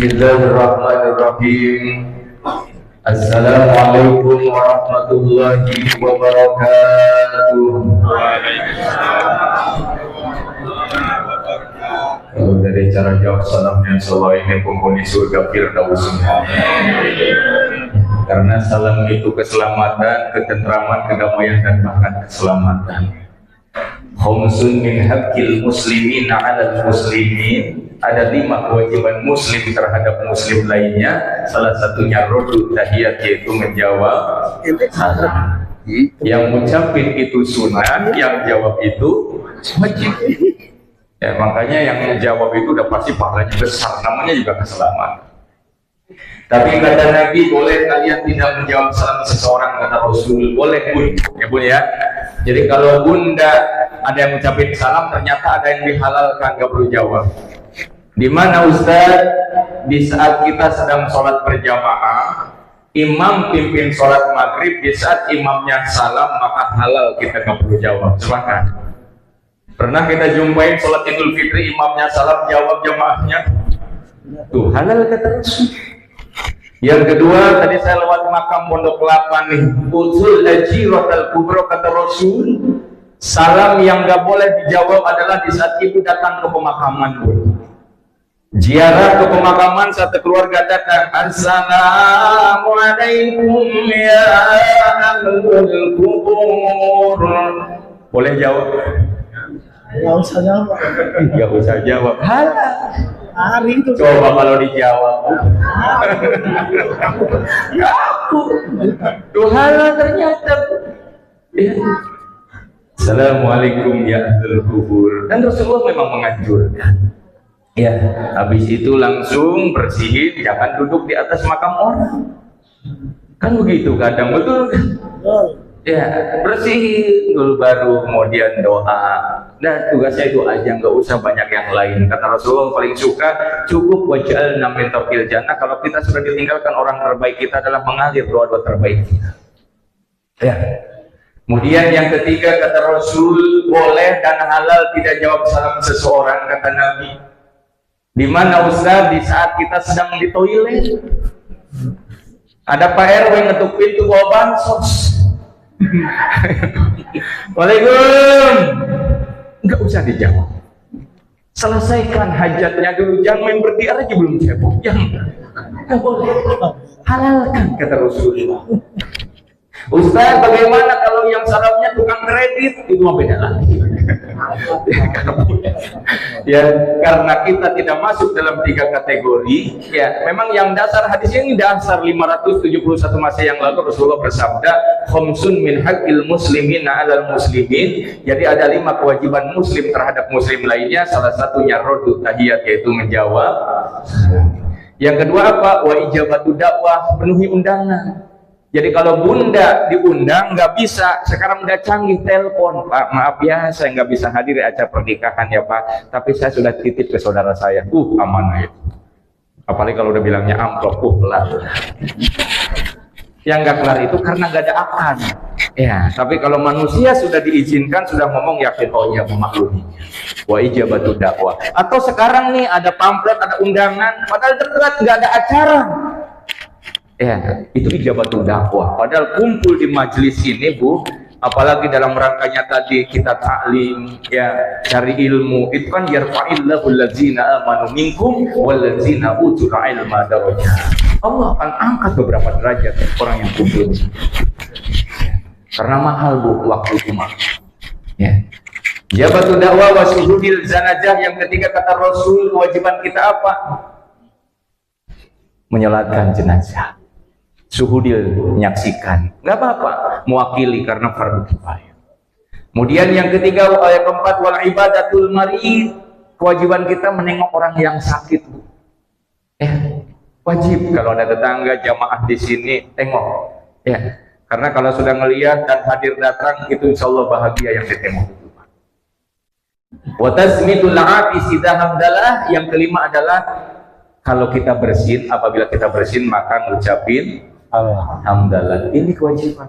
Bismillahirrahmanirrahim. Assalamualaikum warahmatullahi wabarakatuh. Kalau dari cara jawab salamnya, Allah ingin penghuni surga Firdaus. Karena salam itu keselamatan, ketentraman, kedamaian, dan bahkan keselamatan. Khamsun min haqqil muslimin 'alal muslimin. Ada 5 kewajiban muslim terhadap muslim lainnya. Salah satunya rodul tahiyat, yaitu menjawab salam. Yang ngucapin itu sunnah, yang jawab itu wajib. Ya, makanya yang menjawab itu udah pasti pahalanya besar, namanya juga keselamatan. Tapi kata Nabi, boleh kalian tidak menjawab salam seseorang, kata Rasul. Boleh pun, ya bun ya. Jadi kalau bunda ada yang ngucapin salam, ternyata ada yang dihalalkan, gak perlu jawab. Di mana Ustaz? Di saat kita sedang sholat berjamaah, imam pimpin sholat maghrib, di saat imamnya salam, maka halal kita gak perlu jawab. Silakan. Pernah kita jumpain sholat Idul Fitri, imamnya salam, jawab jamaahnya, tuh halal kata Rasul. Yang kedua, tadi saya lewat makam Pondok Kelapa nih, usul ajirot al-kubro, kata Rasul, salam yang gak boleh dijawab adalah di saat ibu datang ke pemakaman pun. Ziarah ke pemakaman, satu keluarga datang, Assalamualaikum ya ahlul kubur. Boleh jawab? Nggak usah jawab. Nggak usah jawab. Halal. Hari itu. Coba kalau dijawab. Aku. Tuh halal ternyata. Ya. Assalamualaikum ya ahlul kubur. Dan Rasulullah memang menganjurkan. Ya, habis itu langsung bersihin, jangan duduk di atas makam orang. Kan begitu kadang, betul kan? Ya, bersihin dulu baru kemudian doa. Dan tugasnya itu aja, nggak usah banyak yang lain. Kata Rasulullah paling suka cukup waj'alna min taqil jannah. Kalau kita sudah ditinggalkan, orang terbaik kita adalah mengalir doa-doa terbaik kita. Ya. Kemudian yang ketiga, kata Rasul, boleh dan halal tidak jawab salam seseorang, kata Nabi. Di mana Ustaz? Di saat kita sedang di toilet, ada Pak RW ngetuk pintu bawa bansos. Waalaikumsalam. Enggak usah dijawab. Selesaikan hajatnya dulu, jangan main berdiar aja belum cebok. Jangan. Enggak boleh. Halalkan, kata Rasulullah. Ustaz, bagaimana kalau yang salamnya tukang kredit? Itu mah beda lagi. Ya, karena kita tidak masuk dalam 3 kategori. Ya, memang yang dasar hadis ini dasar 571 masa yang lalu Rasulullah bersabda, khamsun min haqqil muslimin 'alal muslimin. Jadi ada 5 kewajiban muslim terhadap muslim lainnya. Salah satunya rodul tahiyat, yaitu menjawab. Yang kedua apa? Wa ijabatu dakwah, penuhi undangan. Jadi kalau bunda diundang nggak bisa, sekarang udah canggih telepon, Pak maaf ya saya nggak bisa hadir di acara pernikahan ya Pak, tapi saya sudah titip ke saudara saya, amanah itu. Apalagi kalau udah bilangnya amplop, kelar. Yang nggak kelar itu karena nggak ada akad. Ya, tapi kalau manusia sudah diizinkan, sudah ngomong yakin, oh iya memaklumi. Wa ijabatu dakwah. Atau sekarang nih ada pamflet, ada undangan, padahal dekat nggak ada acara. Ya, itu ijabatul dakwah. Padahal kumpul di majelis ini, Bu, apalagi dalam rangkanya tadi kita taklim, ya, cari ilmu, itu kan yarfa'illahu allazina amanu minkum wallazina utul ilma darajat. Allah akan angkat beberapa derajat orang yang kumpul. Karena mahal, Bu, waktu itu mahal. Ya. Ijabatul dakwah wa syuhudil zanajah. Yang ketiga kata Rasul, kewajiban kita apa? Menyolatkan jenazah. Suhudil, menyaksikan, nggak apa-apa, mewakili karena fardu kifayah. Kemudian yang ketiga, yang keempat, wal ibadatul marid, kewajiban kita menengok orang yang sakit. Wajib kalau ada tetangga jamaah di sini tengok, ya, karena kalau sudah ngelihat dan hadir datang itu insya Allah bahagia yang ditengok. Wa tazmitul atis idza hamdalah, yang kelima adalah kalau kita bersin, apabila kita bersin maka ngucapin alhamdulillah. Ini kewajiban.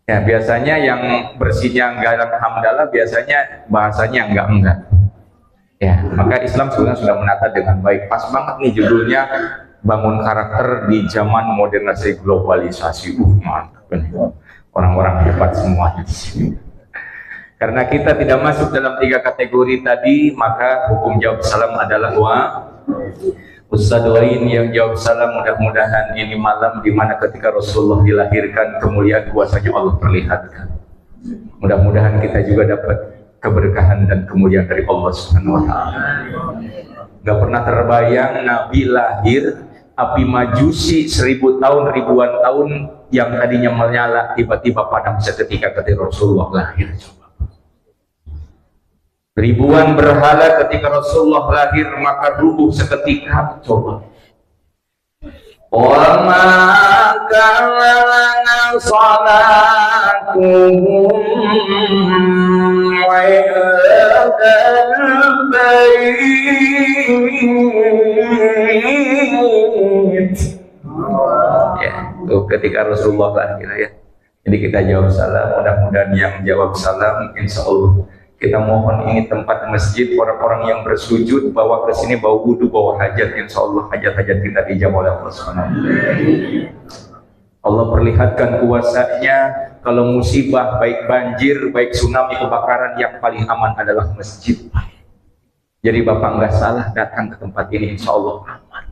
Ya, biasanya yang bersihnya enggak hamdalah, biasanya bahasanya enggak. Ya, maka Islam sebenarnya sudah menata dengan baik. Pas banget nih judulnya, bangun karakter di zaman modernisasi globalisasi. Mantap nih. Orang-orang hebat semuanya di sini. Karena kita tidak masuk dalam 3 kategori tadi, maka hukum jawab salam adalah Ustadz Wain yang jawab salam. Mudah-mudahan ini malam dimana ketika Rasulullah dilahirkan, kemuliaan kuasanya Allah perlihatkan. Mudah-mudahan kita juga dapat keberkahan dan kemuliaan dari Allah Subhanahu wa Ta'ala. Gak pernah terbayang Nabi lahir, api majusi 1000 tahun, ribuan tahun yang tadinya menyala tiba-tiba padam seketika ketika Rasulullah lahir. Ribuan berhala ketika Rasulullah lahir maka rubuh seketika. Coba. Wa ma kana salatuhum wa ya, tuh ketika Rasulullah lahir ya. Jadi kita jawab salam, mudah-mudahan yang jawab salam insya Allah kita mohon ini tempat masjid, orang-orang yang bersujud bawa ke sini bawa wudu, bawa hajat, insya Allah hajat-hajat kita dijawab oleh Allah Subhanahu. Allah perlihatkan kuasanya. Kalau musibah baik banjir, baik tsunami, kebakaran, yang paling aman adalah masjid. Jadi Bapak nggak salah datang ke tempat ini, insya Allah aman.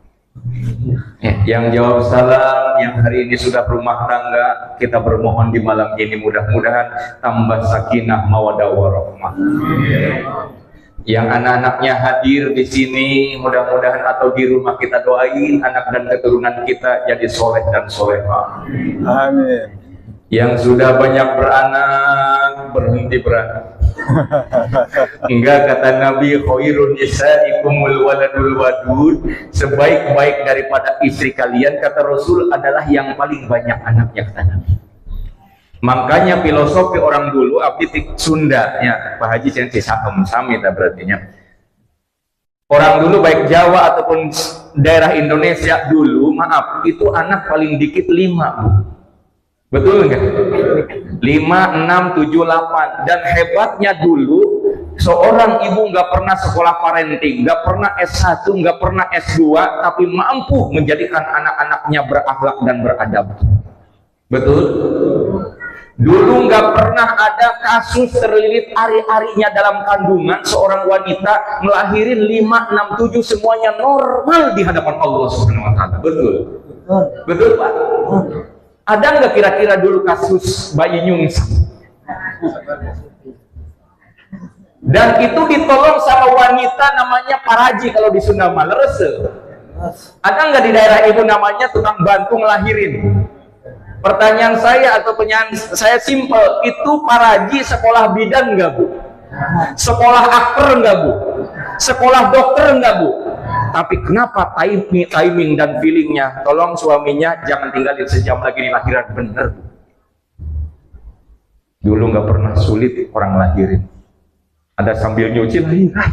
Yang jawab salam, yang hari ini sudah berumah tangga, kita bermohon di malam ini mudah-mudahan tambah sakinah mawaddah warahmah. Yang anak-anaknya hadir di sini, mudah-mudahan atau di rumah kita doain anak dan keturunan kita jadi soleh dan solehah. Amin. Yang sudah banyak beranak, berhenti beranak. Enggak, kata Nabi, khairun nisaikumul waladul wadud, sebaik-baik daripada istri kalian, kata Rasul, adalah yang paling banyak anaknya, kata Nabi. Makanya filosofi orang dulu, abdi Sunda, ya, Pak Haji Sensi Saham Samita berarti nya. Orang dulu baik Jawa ataupun daerah Indonesia dulu, maaf, itu anak paling dikit 5, Bu. Betul enggak? 5, 6, 7, 8. Dan hebatnya dulu seorang ibu nggak pernah sekolah parenting, nggak pernah S1, nggak pernah S2, tapi mampu menjadikan anak-anaknya berakhlak dan beradab. Betul? Dulu nggak pernah ada kasus terlilit ari-arinya dalam kandungan, seorang wanita melahirin 5, 6, 7 semuanya normal di hadapan Allah Subhanahu wa Ta'ala. Betul? Betul, Pak? Ada nggak kira-kira dulu kasus bayi nyungsang? Dan itu ditolong sama wanita namanya Paraji kalau di Sunda Malerese. Ada nggak di daerah ibu namanya tukang bantu ngelahirin? Pertanyaan saya atau pertanyaan saya simpel, itu Paraji sekolah bidan nggak, Bu? Sekolah akper nggak, Bu? Sekolah dokter nggak, Bu? Tapi kenapa timing dan feelingnya, tolong suaminya jangan tinggalin sejam lagi di lahiran, bener. Dulu nggak pernah sulit orang lahirin, ada sambil nyuci lahiran.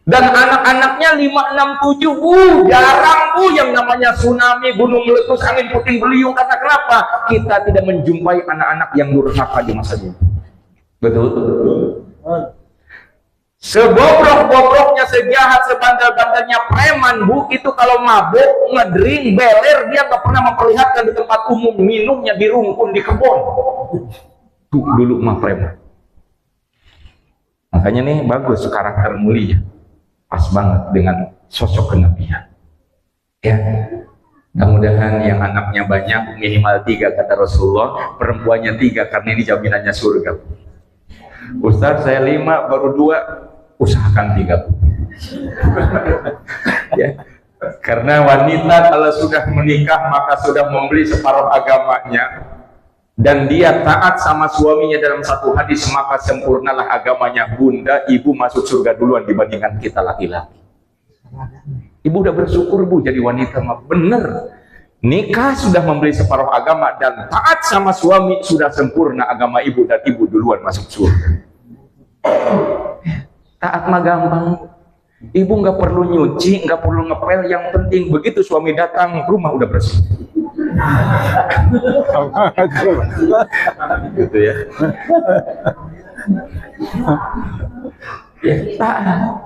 Dan anak-anaknya 5, 6, 7, Bu, jarang, Bu, yang namanya tsunami, gunung meletus, angin puting beliung. Karena kenapa? Kita tidak menjumpai anak-anak yang durhaka di masa dulu. Betul? Sebobrok-bobroknya, sejahat, sebandel-bandelnya preman, Bu, itu kalau mabuk, ngedring, beler, dia nggak pernah memperlihatkan di tempat umum, minumnya di rumpun, di kebun. Tuh, dulu mah preman. Makanya nih bagus karakter mulia, pas banget dengan sosok kenabian. Ya, mudah-mudahan yang anaknya banyak, minimal 3 kata Rasulullah, perempuannya 3 karena ini jaminannya surga. Ustaz, saya 5 baru 2, usahakan 3. Ya, karena wanita kalau sudah menikah maka sudah membeli separuh agamanya, dan dia taat sama suaminya dalam satu hadis, maka sempurnalah agamanya. Bunda, ibu masuk surga duluan dibandingkan kita laki-laki. Ibu udah bersyukur, Bu, jadi wanita mah bener. Nikah sudah membeli separuh agama dan taat sama suami, sudah sempurna agama ibu, dan ibu duluan masuk surga. Taat mah gampang. Ibu nggak perlu nyuci, nggak perlu ngepel, yang penting begitu suami datang rumah udah bersih. Gitu ya. Ya, taat.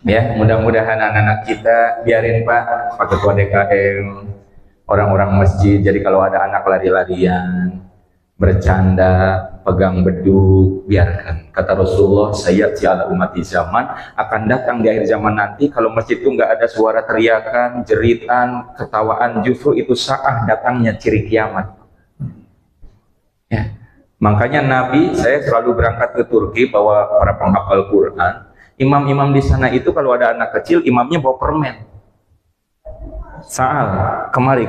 Ya, mudah-mudahan anak-anak kita biarin Pak Ketua DKM, orang-orang masjid. Jadi kalau ada anak lari-larian, bercanda, pegang beduk, biarkan. Kata Rasulullah, sayyati ala umati zaman, akan datang di akhir zaman nanti kalau masjid itu nggak ada suara teriakan, jeritan, ketawaan, justru itu saat datangnya ciri kiamat. Ya. Makanya Nabi, saya selalu berangkat ke Turki bawa para penghafal Quran. Imam-imam di sana itu kalau ada anak kecil, imamnya bawa permen. Saal, kemari,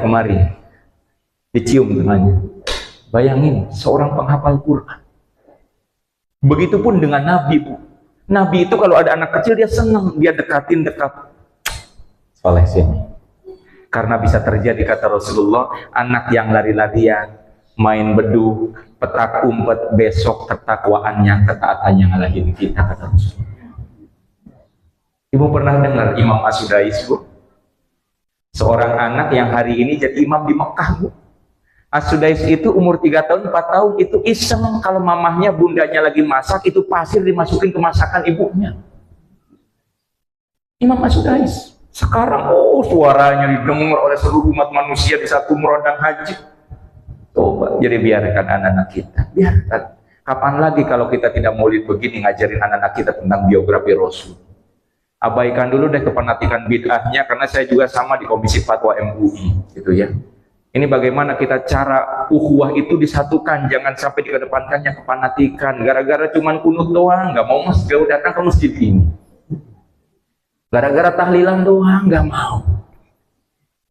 dicium tangannya. Bayangin, seorang penghafal Quran. Begitupun dengan Nabi, Bu. Nabi itu kalau ada anak kecil, dia senang, dia dekat. Soleh sini. Karena bisa terjadi, kata Rasulullah, anak yang lari-larian, main beduk, petak umpet, besok ketakwaannya, ketaatannya ngalahin kita, kata Rasulullah. Ibu pernah dengar Imam As-Sudais, Bu? Seorang anak yang hari ini jadi imam di Mekah, Bu. As-Sudais itu umur 3 tahun, 4 tahun, itu iseng kalau mamahnya, bundanya lagi masak, itu pasir dimasukin ke masakan ibunya. Imam As-Sudais. Sekarang, suaranya didengar oleh seluruh umat manusia di satu umroh dan haji. Coba, jadi biarkan anak-anak kita, biarkan. Kapan lagi kalau kita tidak maulid begini ngajarin anak-anak kita tentang biografi Rasul? Abaikan dulu deh kefanatikan bid'ahnya, karena saya juga sama di Komisi Fatwa MUI, gitu ya. Ini bagaimana kita cara ukhuwah itu disatukan, jangan sampai dikedepankannya kefanatikan. Gara-gara cuman kunut doang, nggak mau jauh datang ke masjid ini. Gara-gara tahlilan doang, nggak mau.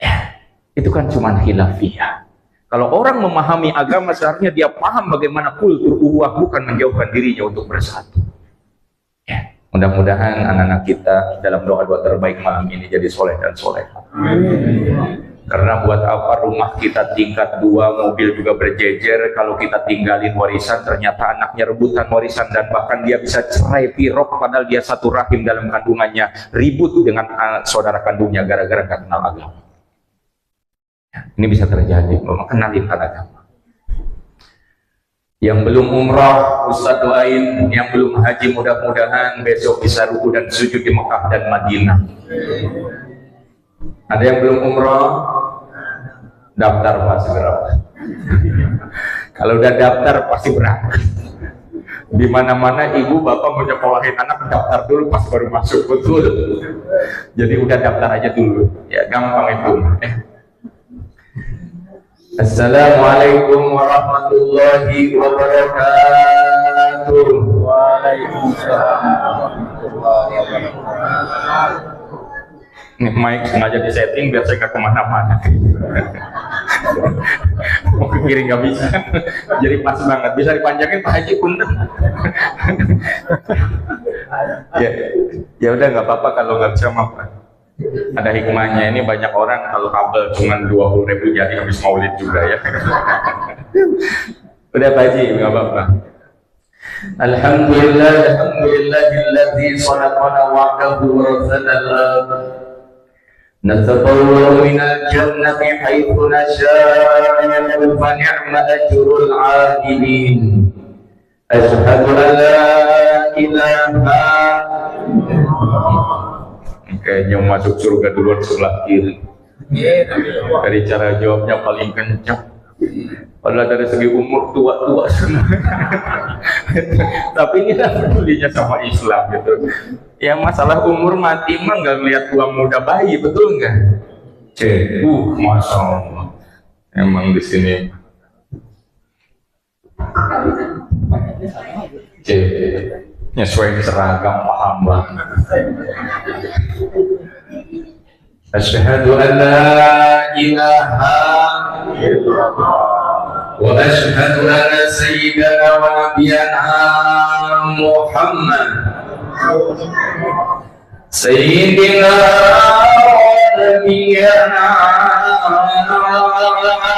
Ya, itu kan cuman khilafiyah. Kalau orang memahami agama, seharusnya dia paham bagaimana kultur ukhuwah, bukan menjauhkan dirinya untuk bersatu. Ya. Mudah-mudahan anak-anak kita dalam doa-doa terbaik malam ini jadi soleh dan soleha. Karena buat apa rumah kita tingkat 2, mobil juga berjejer, kalau kita tinggalin warisan, ternyata anaknya rebutan warisan, dan bahkan dia bisa cerai pirok padahal dia satu rahim dalam kandungannya, ribut dengan saudara kandungnya gara-gara nggak kenal agama. Ini bisa terjadi, mengenalkan agama. Yang belum umrah, Ustaz doain. Yang belum haji, mudah-mudahan besok bisa ruku dan sujud di Mekah dan Madinah. Ada yang belum umrah, daftar Pak segera. Kalau udah daftar pasti berangkat. Di mana-mana ibu bapak menyekolahin anak, daftar dulu pas baru masuk, betul. Jadi udah daftar aja dulu, ya gampang itu. Assalamualaikum warahmatullahi wabarakatuh. Waalaikumsalam warahmatullahi wabarakatuh. Ini mic sengaja disetting biar saya gak kemana-mana. Mau ke kiri nggak bisa, jadi pas banget. Bisa dipanjangin Pak Haji punten. Ya udah nggak apa-apa kalau nggak bisa, maaf. Ada hikmahnya, ini banyak orang kalau kabel cuma 20.000 jadi habis maulid juga ya. Udah Pak Haji, nggak apa-apa. Alhamdulillahilladzi khalaqana wa'dahu wa razaqana نتطور من الجنة حيث نشاء فنعم أجر العاملين أشهد أن لا إله. Kayaknya masuk surga duluan sebelah kiri. Dari cara jawabnya paling kencang. Padahal dari segi umur tua-tua semua. Tapi ini lah pedulinya sama Islam gitu. Ya masalah umur mati mah nggak lihat tua muda bayi, betul nggak? Masya Allah. Emang di sini. Nyesuaiin seragam paham banget. Asyhadu an la ilaha illallah wa asyhadu anna sayyidana wa nabiyyana Muhammad sayyidina wa nabiyyana Muhammad.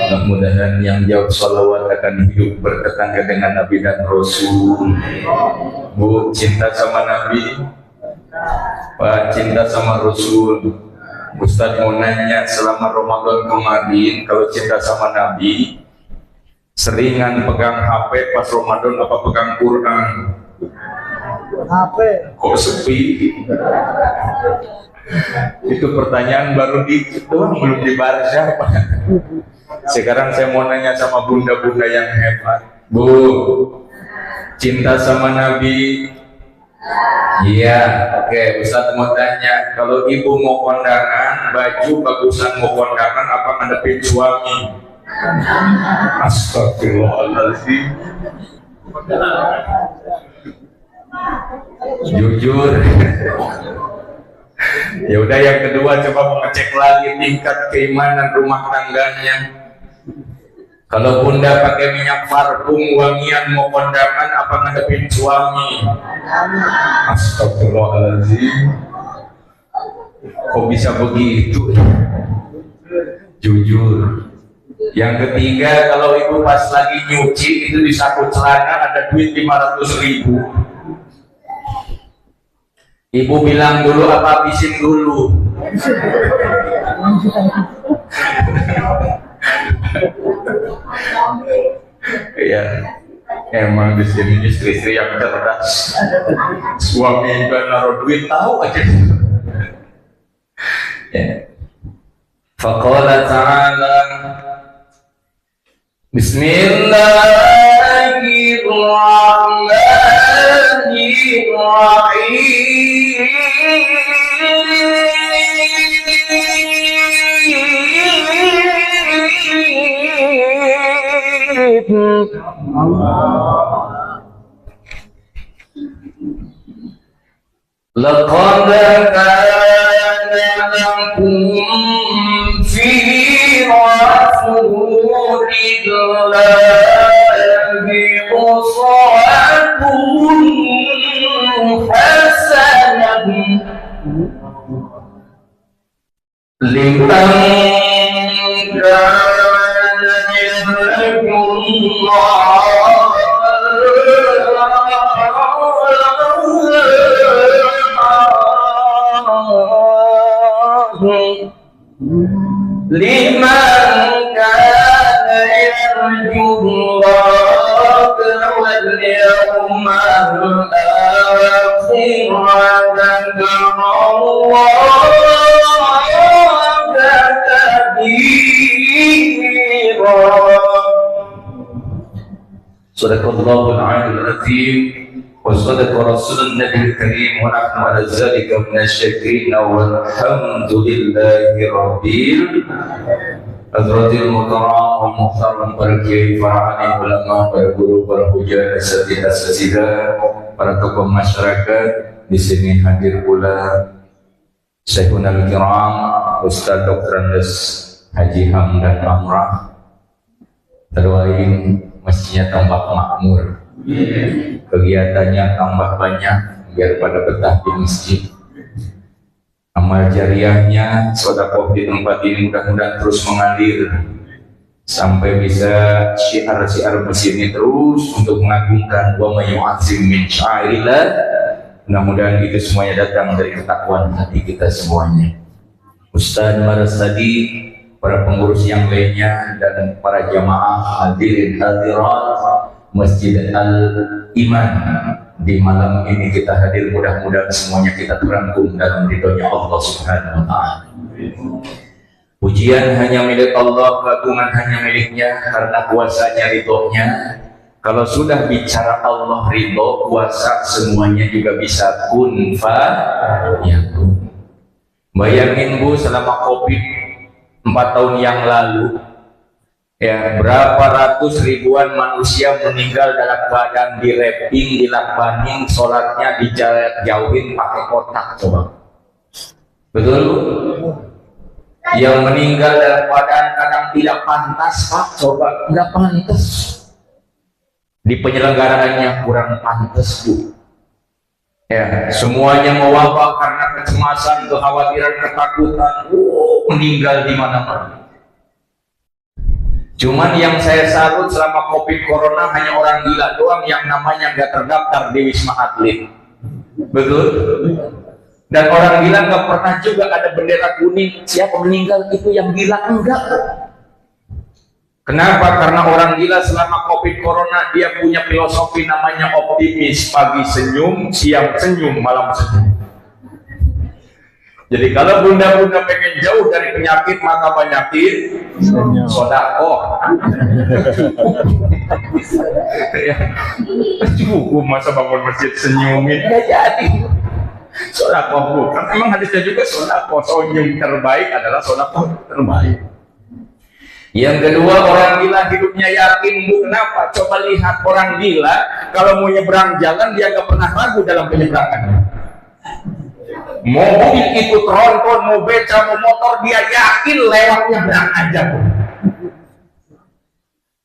Mudah-mudahan yang jawab sholawat akan hidup bertetangga dengan Nabi dan Rasul. Bu, cinta sama Nabi, Pak, cinta sama Rasul. Ustaz mau nanya, selama Ramadan kemarin kalau cinta sama Nabi seringan pegang HP pas Ramadan apa pegang Quran? HP. Kok sepi? Itu pertanyaan baru dikit doang, belum dibahas siapa. Sekarang saya mau nanya sama bunda-bunda yang hebat. Bu, cinta sama Nabi? Iya, oke. Ustaz mau tanya, kalau ibu mau kondangan, baju bagusan mau kondangan apa ngadepin suami? Astagfirullahaladzim. Jujur. Ya udah, yang kedua coba mengecek lagi tingkat keimanan rumah tangganya. Kalau bunda pakai minyak parfum wangian mau kondangan apa ngadepin suami? Astagfirullahaladzim. Kok bisa begitu? Jujur. Yang ketiga, kalau ibu pas lagi nyuci itu di saku celana ada duit 500.000. Ibu bilang dulu apa habisin dulu? Ya, emang di sini istri-istri yang cerdas. Suami juga naruh duit tahu aja. Ya. Faqala ta'ala Laqad kana lakum fi rasulillahi uswatun hasanah liman kana yarjullaha liman kana yarjullaha wal yawmal akhir wa dzakarallaha katsira. Sadaqallahul aliyyul azim wa sadaqa rasulun nabiyil karim wa nahnu ala dzalika minasyakirin walhamdulillahi rabbil Hadratil Muhtaram wa Muhtaram para kiai, para alim ulama, para guru, para hujah, asatidzah, para tokoh masyarakat. Di sini hadir pula Syekhul Kiram Ustaz Dr. Andes Haji Hamdan Amrah. Terdoain masjidnya tambah makmur, kegiatannya tambah banyak biar pada betah di masjid. Amal jariahnya, sedekah di tempat ini mudah-mudahan terus mengalir sampai bisa syiar-syiar masjid ini terus untuk mengagungkan wa may yu'azzim min sya'airillah. Mudah-mudahan itu semuanya datang dari ketakwaan hati kita semuanya. Ustaz Maras tadi, para pengurus yang lainnya dan para jamaah hadirin hadirat Masjid Al-Iman, di malam ini kita hadir, mudah-mudahan semuanya kita terangkum dalam ridhonya Allah Subhanahu wa ta'ala. Pujian hanya milik Allah, keagungan hanya miliknya, karena kuasanya ridhonya. Kalau sudah bicara Allah ridho, kuasa semuanya juga bisa kun fa yakun. Bayangin Bu, selama Covid 4 tahun yang lalu, ya, berapa ratus ribuan manusia meninggal dalam keadaan di wrapping, dilakbanin, sholatnya dijauhin pakai kotak, coba. Betul Bu? Yang meninggal dalam keadaan kadang tidak pantas, Pak, coba, nggak pantas. Di penyelenggaraannya kurang pantas Bu. Ya, semuanya mewabah karena kecemasan, kekhawatiran, ketakutan, meninggal di mana-mana. Cuman yang saya salut selama Covid Corona hanya orang gila doang yang namanya nggak terdaftar di Wisma Atlet. Betul? Dan orang gila nggak pernah juga ada bendera kuning. Siapa meninggal itu yang gila, enggak. Kenapa? Karena orang gila selama COVID Corona dia punya filosofi namanya optimis. Pagi senyum, siang senyum, malam senyum. Jadi kalau bunda-bunda pengen jauh dari penyakit maka banyakin sodako. Ya, cukup masa bangun masjid senyumin nggak jadi. Sodako bukan. Emang hadisnya juga sodako. Senyum terbaik adalah sodako terbaik. Yang kedua, orang gila hidupnya yakin. Bu, kenapa? Coba lihat orang gila kalau mau nyebrang jalan dia nggak pernah ragu dalam penyeberangan. Mau mobil ikut tronton, mau beca, mau motor, dia yakin lewatnya berang aja.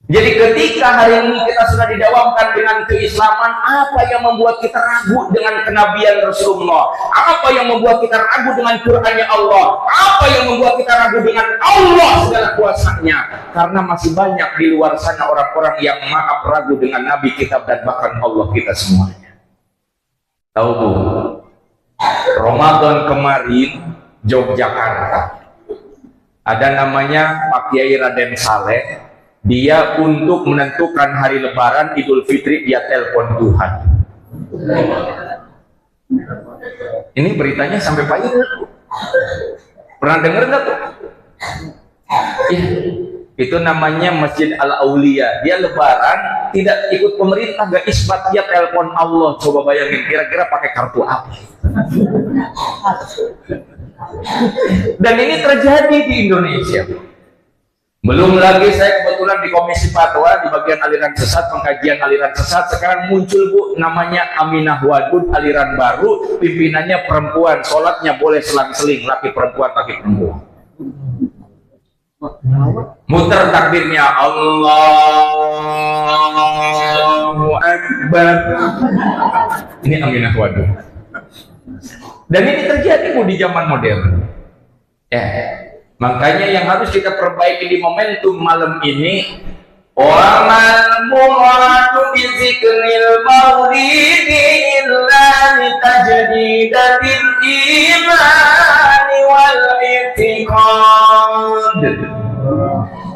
Jadi ketika hari ini kita sudah didawamkan dengan keislaman, apa yang membuat kita ragu dengan kenabian Rasulullah? Apa yang membuat kita ragu dengan Qur'annya Allah? Apa yang membuat kita ragu dengan Allah segala kuasanya? Karena masih banyak di luar sana orang-orang yang maaf ragu dengan Nabi, kitab, dan bahkan Allah kita semuanya. Tahu Bu? Ramadan kemarin Yogyakarta ada namanya Pak Kiai Raden Saleh. Dia untuk menentukan hari Lebaran Idul Fitri dia telepon Tuhan. Ini beritanya sampai pagi. Pernah dengar nggak tuh? Ya, itu namanya Masjid Al Aulia. Dia Lebaran tidak ikut pemerintah, nggak isbat, dia telepon Allah. Coba bayangin, kira-kira pakai kartu apa? Dan ini terjadi di Indonesia. Belum lagi saya kebetulan di Komisi Fatwa di bagian aliran sesat, pengkajian aliran sesat. Sekarang muncul Bu namanya Aminah Wadud, aliran baru, pimpinannya perempuan, sholatnya boleh selang-seling, laki perempuan, laki perempuan. Muter takbirnya Allahu Akbar. Ini Aminah Wadud. Dan ini terjadi Bu di zaman modern. Makanya yang harus kita perbaiki di momentum malam ini, wa mal muradu bi zikril maulidi illa litajdidatil imani wal i'tiqad.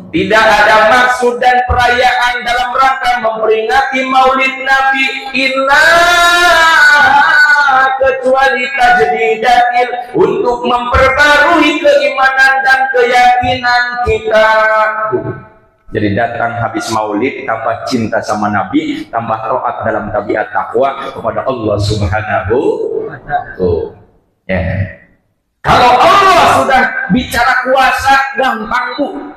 Tidak ada maksud dan perayaan dalam rangka memperingati Maulid Nabi illa kecuali tajdidatil, untuk memperbarui keimanan dan keyakinan kita. Jadi datang habis Maulid tambah cinta sama Nabi, tambah taat dalam tabiat takwa kepada Allah Subhanahu wa ta'ala. Kalau Allah sudah bicara kuasa, gampang Bu.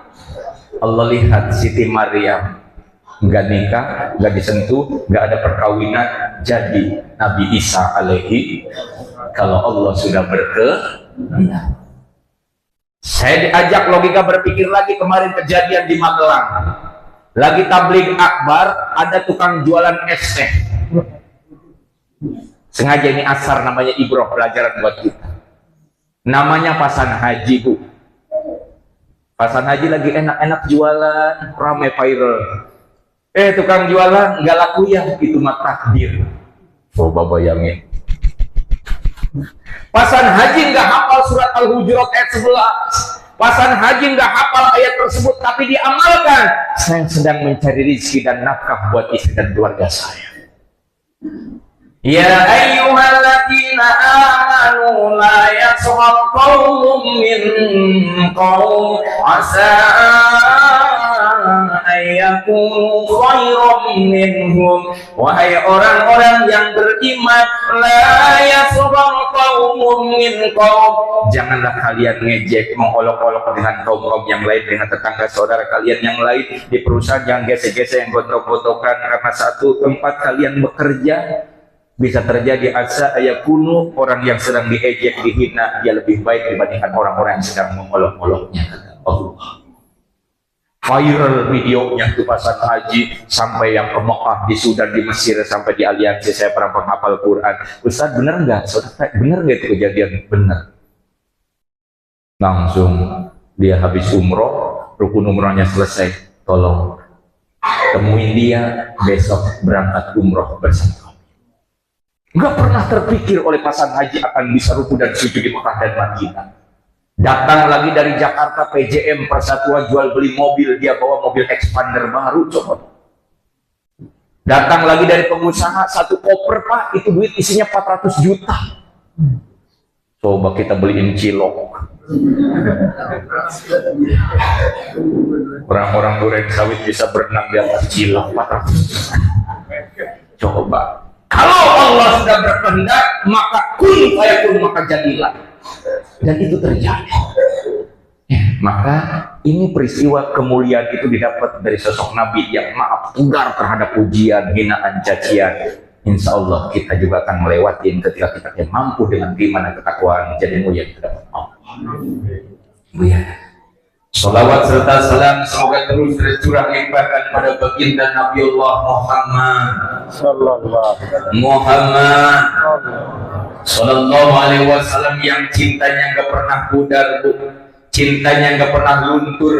Allah lihat Siti Maryam nggak nikah, nggak disentuh, nggak ada perkawinan, jadi Nabi Isa alaihi. Kalau Allah sudah berkehendak. Saya diajak logika berpikir lagi kemarin kejadian di Magelang. Lagi tabligh akbar, ada tukang jualan es teh. Sengaja ini asar namanya ibroh, pelajaran buat kita. Namanya Pasan Haji Bu. Pasan Haji lagi enak-enak jualan, ramai viral. Tukang jualan nggak laku ya, itu mah takdir. Coba bayangin. Pasan Haji nggak hafal surat Al-Hujurat ayat 11. Pasan Haji nggak hafal ayat tersebut, tapi diamalkan. Saya sedang mencari rezeki dan nafkah buat istri dan keluarga saya. Ya ayyuhalladzina amanu la yaskhar qaumun min qaum asa ayyakunu khairan minhum. Wahai orang-orang yang beriman, la yaskhar qaumun min qaum, janganlah kalian ngejek, mengolok-olok dengan kaum-kaum yang lain, dengan tetangga saudara kalian yang lain di perusahaan. Jangan gesek-gesek yang gotok-gotokan karena satu tempat kalian bekerja. Bisa terjadi asa ayakunu, orang yang sedang diejek, dihina, dia lebih baik dibandingkan orang-orang yang sedang mengolok-oloknya. Allah. Viral videonya itu Pasan Haji sampai yang ke Mekah, di Sudan, di Mesir, sampai di aliansi. Saya pernah penghafal Quran. Ustaz, benar nggak? Saudara, benar nggak itu kejadian? Benar. Langsung dia habis umroh, rukun umrohnya selesai. Tolong temuin dia besok berangkat umroh bersama. Nggak pernah terpikir oleh pasangan haji akan bisa ruku dan sujud di Mekah dan Madinah. Datang lagi dari Jakarta, PJM Persatuan Jual Beli Mobil, dia bawa mobil expander baru, coba. Datang lagi dari pengusaha, satu koper Pak, itu duit isinya 400 juta. Coba kita beliin cilok. Orang-orang duren sawit bisa berenang di atas cilok 400 juta. Coba. Kalau Allah sudah berkehendak, maka kun fayakun, maka jadilah. Dan itu terjadi. Maka ini peristiwa kemuliaan itu didapat dari sosok Nabi yang maaf tegar terhadap ujian, hinaan, cacian. Insya Allah kita juga akan melewati ketika kita mampu dengan iman dan ketakwaan jadi mulia kita dapat Allah. Mulia. Salawat serta salam semoga terus tercurah limpahkan pada baginda Nabiullah Muhammad Sallallahu Alaihi Wasallam yang cintanya nggak pernah pudar, cintanya nggak pernah luntur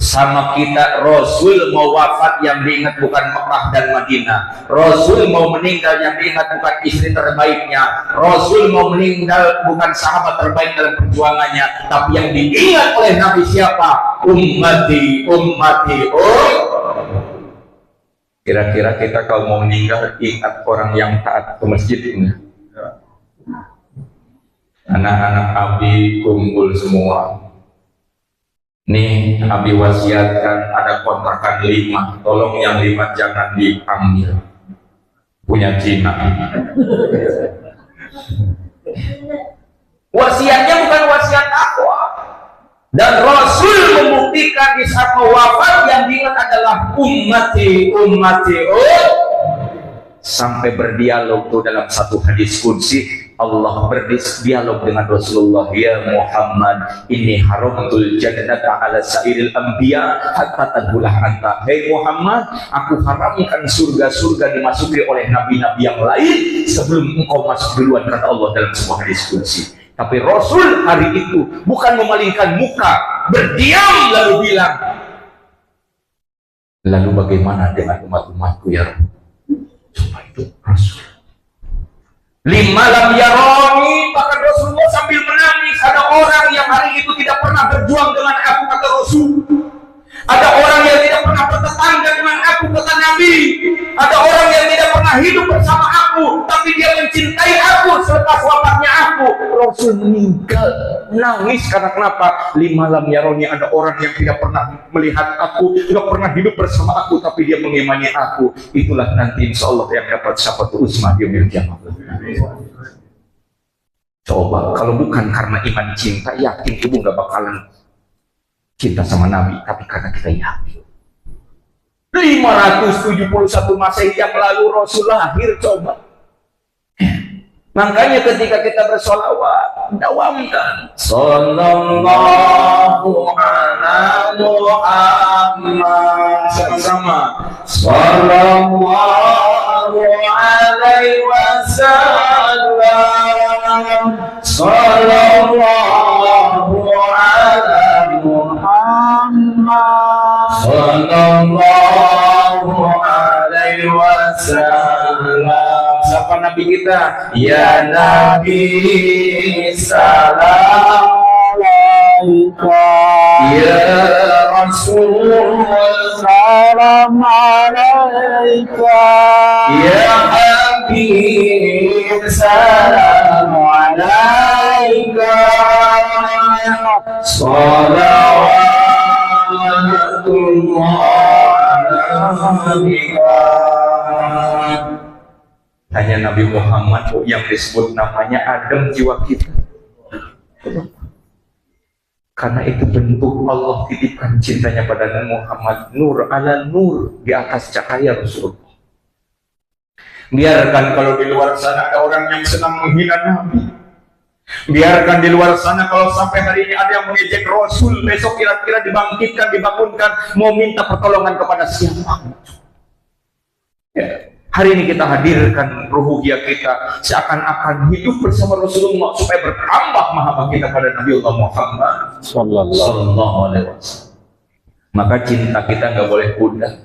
sama kita. Rasul mau wafat yang diingat bukan Mekah dan Madinah. Rasul mau meninggal yang diingat bukan istri terbaiknya. Rasul mau meninggal bukan sahabat terbaik dalam perjuangannya, tapi yang diingat oleh Nabi siapa? Ummati, ummati. Oh, kira-kira kita kalau mau meninggal ingat orang yang taat ke masjid ini. Anak-anak Abi kumpul semua. Nih, Abi wasiatkan ada kontrakan 5, tolong yang 5 jangan diambil, punya Cina. Wasiatnya bukan wasiat takwa, dan Rasul membuktikan di saat mau wafat yang diingat adalah ummati, ummati. Oh, sampai berdialog tuh dalam satu hadis qudsi. Allah berdialog dengan Rasulullah, ya Muhammad, ini haramtul jannata ala sairil anbiya hatta tadhulah anta. Hei Muhammad, aku haramkan surga-surga dimasuki oleh nabi-nabi yang lain sebelum engkau masuk duluan, kata Allah dalam sebuah hadis qudsi. Tapi Rasul hari itu bukan memalingkan muka, berdiam lalu bilang, lalu bagaimana dengan umat-umatku ya Rabb? Coba itu Rasul. 5 lam yaroni, bahkan Rasulullah sambil menangis. Ada orang yang hari itu tidak pernah berjuang dengan aku, kata Rasul. Ada orang yang tidak pernah bertetangga dengan aku, kata Nabi. Ada orang yang tidak pernah hidup bersama aku, tapi dia mencintai aku selepas wafatnya aku. Rasul meninggal, nangis karena kenapa? 5 lam yaroni, ada orang yang tidak pernah melihat aku, tidak pernah hidup bersama aku, tapi dia mengimani aku. Itulah nanti insya Allah yang dapat syafaat uzma di yaumil qiyamah. Coba kalau bukan karena iman cinta, yakin ibu nggak bakalan cinta sama Nabi, tapi karena kita yakin. 571 Masehi yang lalu Rasul lahir, coba. Makanya ketika kita bersolawat, dawamkan sallallahu ala Muhammad, sama-sama sallallahu alaihi wasallam, sallallahu ala Muhammad, sallallahu alaihi wasallam. Siapa Nabi kita? Ya Nabi salam alaika, ya Rasul salam alaika, ya Habib salam alaika, salawatullah alaika. Hanya Nabi Muhammad yang disebut namanya adem jiwa kita. Karena itu bentuk Allah titipkan cintanya pada Nabi Muhammad, nur ala nur, di atas cahaya Rasulullah. Biarkan kalau di luar sana ada orang yang senang menghina Nabi. Biarkan di luar sana kalau sampai hari ini ada yang mengejek Rasul, besok kira-kira dibangkitkan, dibangunkan, mau minta pertolongan kepada siapa? Ya. Hari ini kita hadirkan ruhiyah kita seakan-akan hidup bersama Rasulullah supaya bertambah mahabbah kita pada Nabi Allah Muhammad Sallallahu Alaihi Wasallam. Maka cinta kita nggak boleh pudar.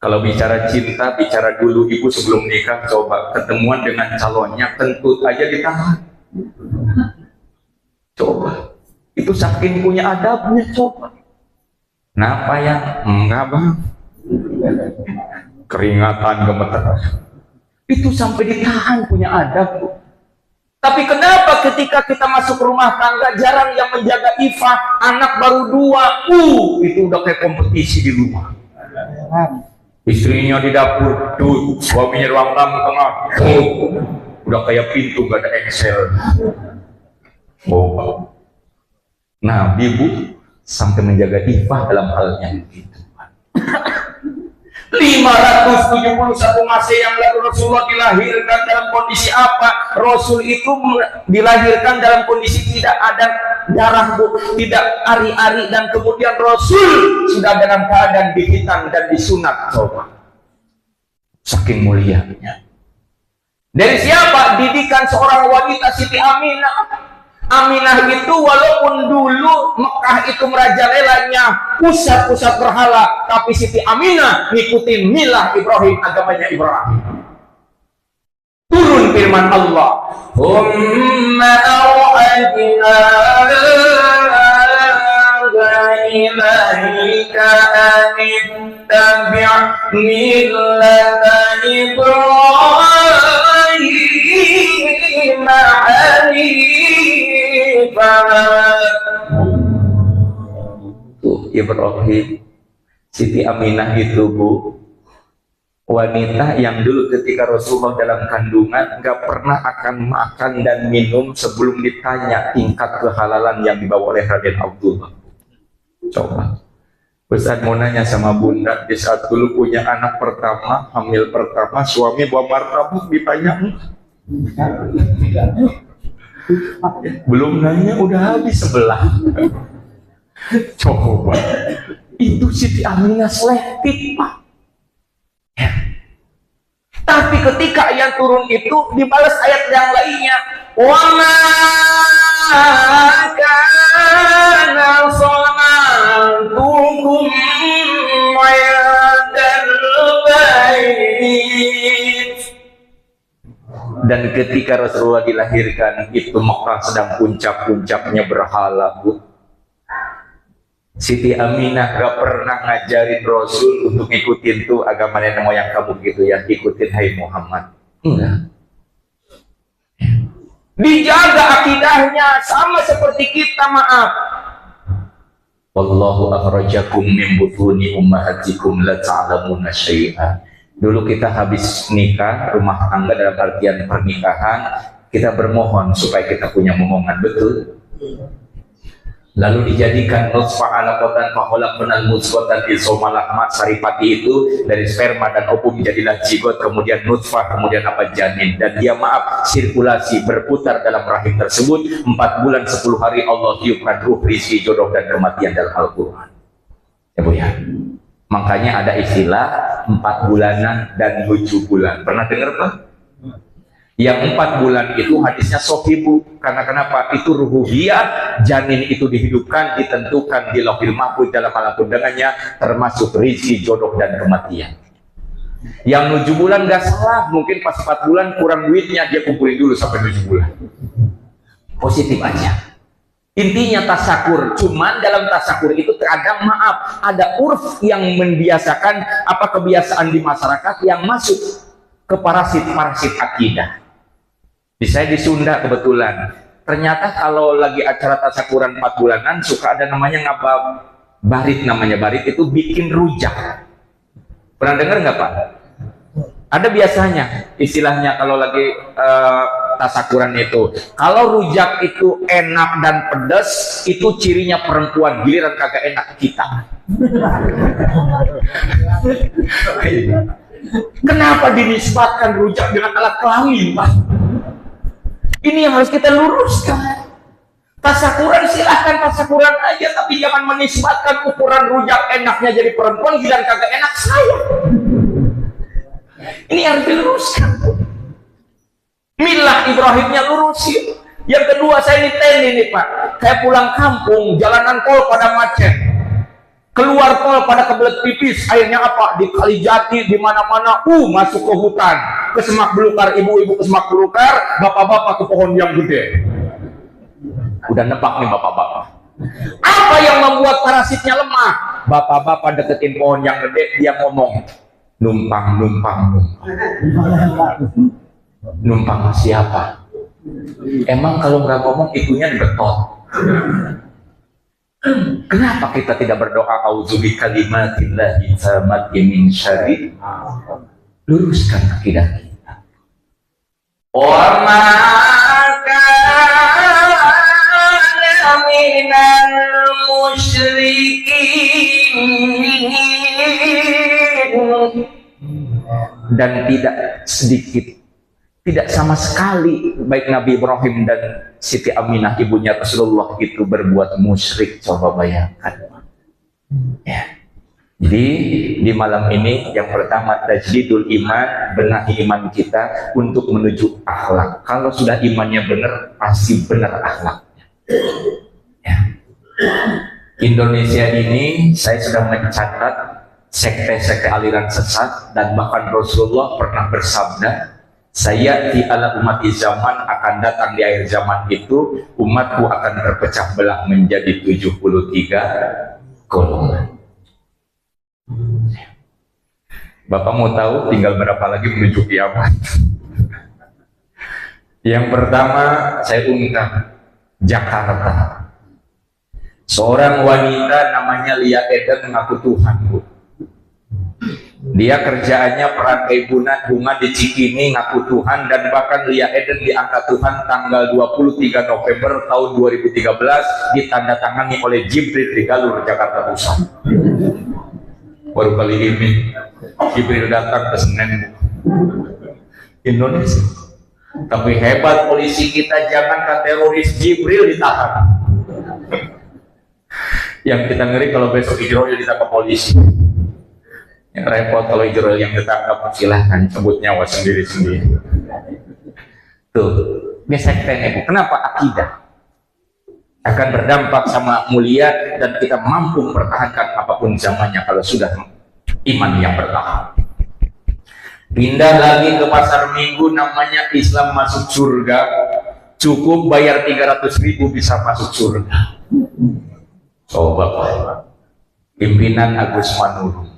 Kalau bicara cinta, bicara dulu ibu sebelum nikah, coba ketemuan dengan calonnya, kentut aja ditahan. Coba, itu saking punya adabnya, coba. Kenapa ya? Enggak bang, keringatan gemeter. Itu sampai ditahan, punya adab bu. Tapi kenapa ketika kita masuk rumah tangga jarang yang menjaga ifah, anak baru 2, itu udah kayak kompetisi di rumah. Istrinya di dapur, tuh, suaminya ruang tamu tengah, tuh, udah kayak pintu gak ada Excel. Oh. Nah, ibu sampai menjaga ifah dalam halnya itu. 571 Masehi yang lalu Rasulullah dilahirkan dalam kondisi apa? Rasul itu dilahirkan dalam kondisi tidak ada darah bu, tidak ari-ari, dan kemudian Rasul sudah dalam keadaan dihitan dan disunat. Coba, saking mulianya. Dari siapa? Didikan seorang wanita Siti Aminah. Aminah itu walaupun dulu Mekah itu merajalelanya pusat-pusat berhala, tapi Siti Aminah ngikutin milah Ibrahim, agamanya Ibrahim. Turun firman Allah, "Umma awhadna ilaika an ittabi' millata Ibrahim Tuh Ibrahim, Siti Aminah itu bu, wanita yang dulu ketika Rasulullah dalam kandungan nggak pernah akan makan dan minum sebelum ditanya tingkat kehalalan yang dibawa oleh Raden Abdullah. Coba, Ustaz mau nanya sama bunda, di saat dulu punya anak pertama, hamil pertama, suami bawa martabak, ditanya belum nanya udah habis sebelah. Coba, itu Siti Aminah selektif pak ya. Tapi ketika ayat turun itu dibalas ayat yang lainnya, wa ma kana salatukum ma'adal bait. Dan ketika Rasulullah dilahirkan itu Mekah sedang puncak-puncaknya berhala bu. Siti Aminah gak pernah ngajarin Rasul untuk ngikutin tuh agama nenek moyang kamu gitu ya, ikutin hai Muhammad. Enggak. Dijaga akidahnya sama seperti kita, maaf. Wallahu akhrajakum min butuni ummahatikum la ta'lamuna syai'an. Dulu kita habis nikah, rumah tangga dalam artian pernikahan, kita bermohon supaya kita punya momongan, betul? Lalu dijadikan nutfah alaqatan fakhalaqnal mudghatan isomalahma, saripati itu dari sperma dan ovum jadilah zigot, kemudian nutfah, kemudian apa, janin, dan dia maaf sirkulasi berputar dalam rahim tersebut 4 bulan 10 hari Allah tiupkan ruh, rizki, jodoh dan kematian dalam Al-Quran ya bu ya. Makanya ada istilah 4 bulanan dan 7 bulan. Pernah dengar Pak? Yang 4 bulan itu hadisnya sahih bu. Karena kenapa? Itu ruhiyah, janin itu dihidupkan, ditentukan di Lauhil Mahfuz dalam alam undangannya, termasuk rizki, jodoh dan kematian. Yang 7 bulan gak salah, mungkin pas 4 bulan kurang duitnya, dia kumpulin dulu sampai 7 bulan. Positif aja. Intinya tasakur, cuman dalam tasakur itu terkadang maaf ada urf yang membiasakan apa kebiasaan di masyarakat yang masuk ke parasit akidah. Saya di Sunda kebetulan, ternyata kalau lagi acara tasakuran 4 bulanan suka ada namanya ngabab barit, namanya barit itu bikin rujak. Pernah dengar nggak Pak? Ada biasanya istilahnya kalau lagi tasakuran itu, kalau rujak itu enak dan pedas itu cirinya perempuan, giliran kagak enak kita. Kenapa dinisbatkan rujak dengan alat kelamin Pak? Ini yang harus kita luruskan. Tasakuran silahkan tasakuran aja, tapi jangan menisbatkan ukuran rujak enaknya jadi perempuan, giliran kagak enak saya. Ini harus diluruskan. Milah Ibrahimnya lurusin. Yang kedua, saya ini teni nih Pak, saya pulang kampung, jalanan tol pada macet. keluar tol pada kebelet pipis, akhirnya apa? Di Kalijati, di mana-mana, masuk ke hutan, ke semak belukar, ibu-ibu ke semak belukar, bapak-bapak ke pohon yang gede. Udah nebak nih bapak-bapak. Apa yang membuat parasitnya lemah? Bapak-bapak deketin pohon yang gede, dia ngomong, numpang. Numpang siapa? Emang kalau nggak ngomong itunya betot. Kenapa kita tidak berdoa auzubi kalimatillahi tammati min syarri? Luruskan akidah kita. Wa ma kana minal musyrikin, dan tidak sedikit, tidak sama sekali baik Nabi Ibrahim dan Siti Aminah ibunya Rasulullah itu berbuat musyrik. Coba bayangkan ya. Jadi di malam ini yang pertama tajdidul iman, benahi iman kita untuk menuju akhlak. Kalau sudah imannya benar, pasti benar akhlaknya ya. Indonesia ini saya sudah mencatat sekte-sekte aliran sesat, dan bahkan Rasulullah pernah bersabda, saya di ala umat di zaman akan datang di akhir zaman itu, umatku akan terpecah belah menjadi 73 golongan. Bapak mau tahu tinggal berapa lagi menuju kiamat? Yang pertama saya ungkap, Jakarta. Seorang wanita namanya Lia Eden mengaku Tuhan, Bu. Dia kerjaannya perangkai bunga di Cikini, ngaku Tuhan, dan bahkan Lia Eden diangkat Tuhan tanggal 23 November tahun 2013, ditandatangani oleh Jibril di Galur, Jakarta Pusat. Baru kali ini Jibril datang ke Senen, Indonesia. Tapi hebat polisi kita, jangankan teroris, Jibril ditahan. Yang kita ngeri kalau besok Ijroil ditangkap polisi. Yang repot kalau Ijroil yang ditangkap, silahkan cabut nyawa sendiri-sendiri. Tuh, ini sekte, Bu. Kenapa? Akidah akan berdampak sama mulia, dan kita mampu mempertahankan apapun zamannya kalau sudah iman yang bertahan. Pindah lagi ke pasar minggu, namanya Islam masuk surga. Cukup bayar 300.000 bisa masuk surga. Coba Pak, pimpinan Agus Manurung.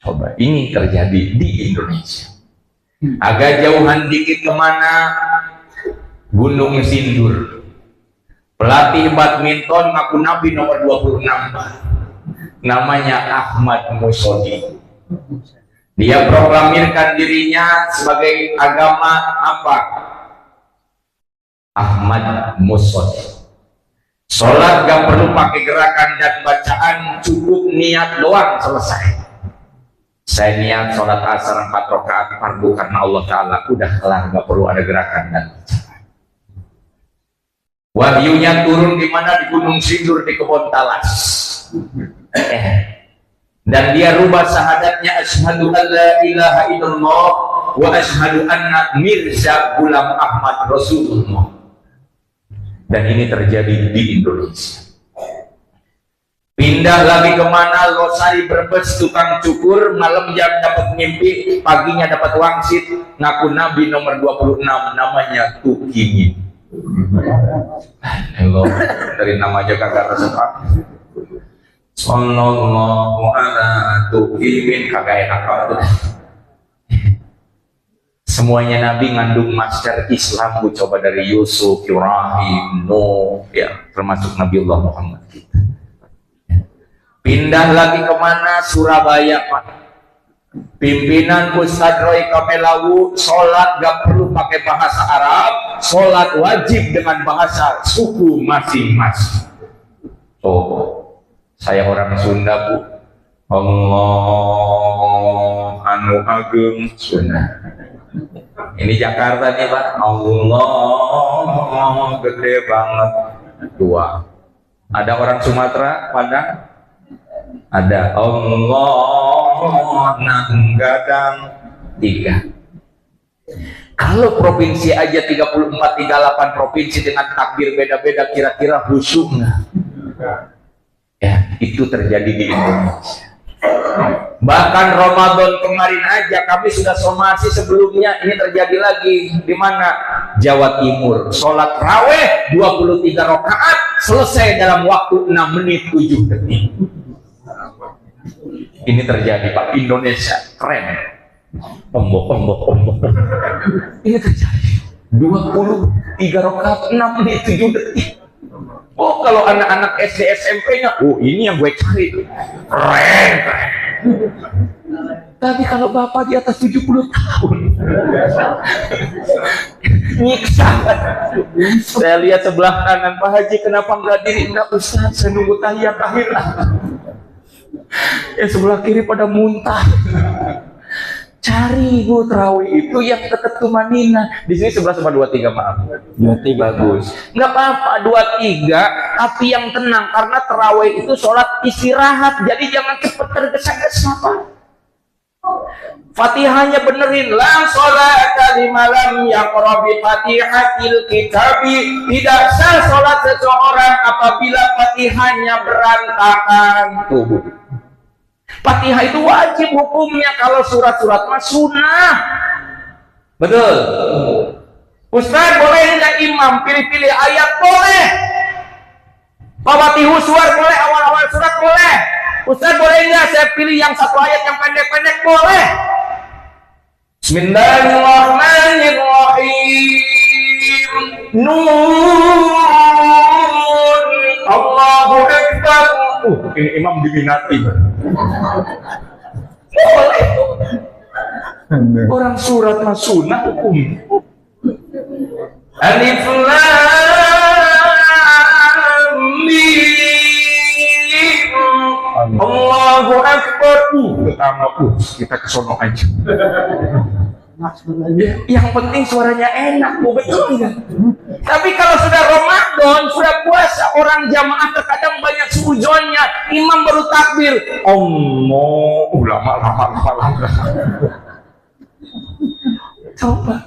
Coba, ini terjadi di Indonesia. Agak jauhan dikit kemana? Gunung Sindur. Pelatih badminton ngaku Nabi nomor 26. Namanya Ahmad Musodi. Dia proklamirkan dirinya sebagai agama apa? Ahmad Musodi. Sholat gak perlu pakai gerakan dan bacaan, cukup niat doang selesai. Saya niat sholat asar 4 rakaat fardu karena Allah Ta'ala, udah kelar, gak perlu ada gerakan dan bacaan. Wahyunya turun di mana? Di Gunung Sindur, di Kebon Talas. Dan dia rubah syahadatnya, asyhadu an la ilaha illallah wa asyhadu anna Mirza Ghulam Ahmad Rasulullah. Dan ini terjadi di Indonesia. Pindah lagi kemana? Losari, Brebes, tukang cukur, malam jam dapat mimpi, paginya dapat wangsit, ngaku Nabi nomor 26, namanya Tukimin. Hello, dari nama aja kagak resep. Sallallahu ala Tukimin, kagak enak banget. Semuanya Nabi ngandung master Islam, Bu. Coba dari Yusuf, Ibrahim, Nuh, ya, termasuk Nabiullah Muhammad kita. Pindah lagi kemana? Surabaya, Pak. Pimpinan Ustadz Roy Kamelawu, sholat gak perlu pakai bahasa Arab, sholat wajib dengan bahasa suku masing-masing. Oh, saya orang Sunda, Bu. Allah anu ageng Sunda. Ini Jakarta nih, Pak. Allah gede banget. 2. Ada orang Sumatera, Padang? Ada. Allah nanggadang 3. Kalau provinsi aja 34-38 provinsi dengan takbir beda-beda, kira-kira khusyuk nggak? Ya. Itu terjadi di Indonesia. Bahkan Ramadan kemarin aja kami sudah somasi sebelumnya, ini terjadi lagi di mana? Jawa Timur. Sholat raweh 23 rakaat selesai dalam waktu 6 menit 7 detik. Ini terjadi Pak, Indonesia keren. Ombok. Ini terjadi 23 rakaat 6 menit 7 detik. Oh, kalau anak-anak SD SMP-nya, oh ini yang gue cari, keren. Tapi kalau bapak di atas 70 tahun, nyiksa. Saya lihat sebelah kanan, Pak Haji kenapa nggak diri? Enggak Ustaz, saya nunggu tahiyat akhir. Ya sebelah kiri pada muntah. Cari Bu terawih itu yang dekat Tumanina. Di sini 11 sama 23, maaf. 23 bagus. Nggak apa-apa 23, tapi yang tenang karena terawih itu sholat istirahat. Jadi jangan cepat tergesa-gesa Pak. Fatihahnya benerin. La sholata liman yaqra bi fatihatil kitabi. Tidak sah sholat seseorang apabila Fatihahnya berantakan. Tuh. Fatihah itu wajib hukumnya, kalau surat-surat mah sunnah. Betul. Ustaz boleh nggak imam pilih-pilih ayat? Boleh. Fawatihu suar boleh, awal-awal surat boleh. Ustaz boleh nggak saya pilih yang satu ayat yang pendek-pendek? Boleh. Bismillahirrahmanirrahim. Nun. Allahu Akbar. Ini imam diminati. Boleh. Orang surat mah sunnah hukum. Alif Lam Mim. Allahu Akbar. Pertama kita ke sono aja. Yang penting suaranya enak, Bu, betul nggak? Tapi kalau sudah Ramadan, sudah puasa, orang jamaah terkadang banyak suudzonnya, imam baru takbir, lama. Coba,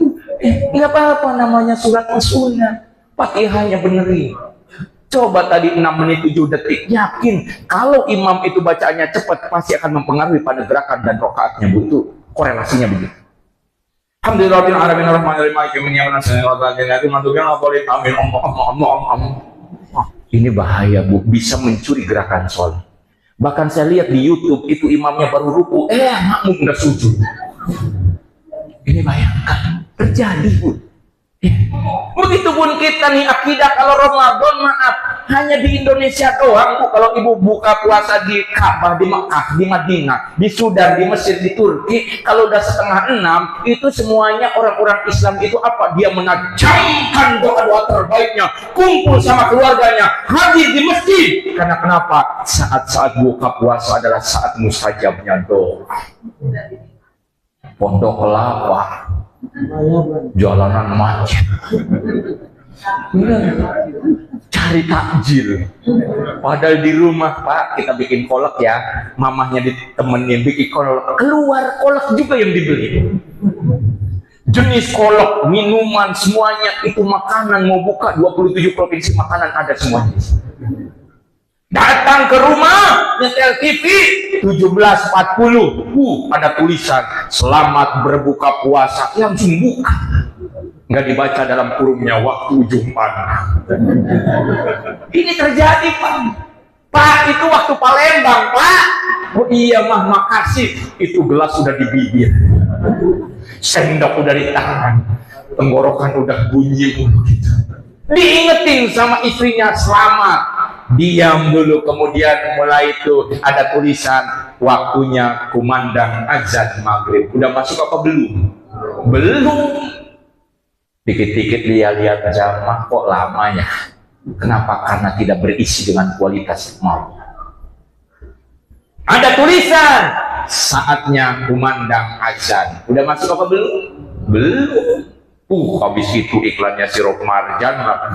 nggak apa-apa namanya surat sunnah, Fatihahnya benerin. Coba tadi 6 menit 7 detik, yakin kalau imam itu bacaannya cepat pasti akan mempengaruhi pada gerakan dan rokaatnya, Bu. Itu korelasinya begitu. Alhamdulillahirabbil alamin arrahmanirrahim maliki yaumiddin ini bahaya Bu, bisa mencuri gerakan sholat. Bahkan saya lihat di YouTube itu imamnya baru ruku, makmum udah sujud. Ini bayangkan terjadi Bu. Begitupun kita nih akidah kalau Ramadan, maaf, hanya di Indonesia doang Bu. Kalau ibu buka puasa di Ka'bah, di Mekah, di Madinah, di Sudan, di Mesir, di Turki, kalau udah 5:30 itu semuanya orang-orang Islam itu apa? Dia menajamkan doa-doa terbaiknya, kumpul sama keluarganya, hadir di masjid. Karena kenapa? Saat-saat buka puasa adalah saat mustajabnya doa. Pondok Kelapa, jalanan macet, cari takjil. Padahal di rumah Pak kita bikin kolak ya, mamahnya ditemenin bikin kolak, keluar kolak juga yang dibeli. Jenis kolak, minuman, semuanya itu makanan. Mau buka 27 provinsi makanan ada semuanya. Datang ke rumah, nyetel TV 17.40, ada tulisan selamat berbuka puasa, langsung buka. Nggak dibaca dalam kurungnya waktu Jumat. Ini terjadi Pak. Pak itu waktu Palembang Pak. Oh iya mah, makasih. Itu gelas sudah di bibir, sendok udah di tangan, tenggorokan udah bunyi gitu. Diingetin sama istrinya selamat. Diam dulu, kemudian mulai itu ada tulisan waktunya kumandang azan maghrib. Udah masuk apa belum? Belum. Dikit-dikit lihat-lihat jamaah kok lamanya. Kenapa? Karena tidak berisi dengan kualitas mau. Ada tulisan saatnya kumandang azan. Udah masuk apa belum? Belum. Habis itu iklannya sirup marjan lah.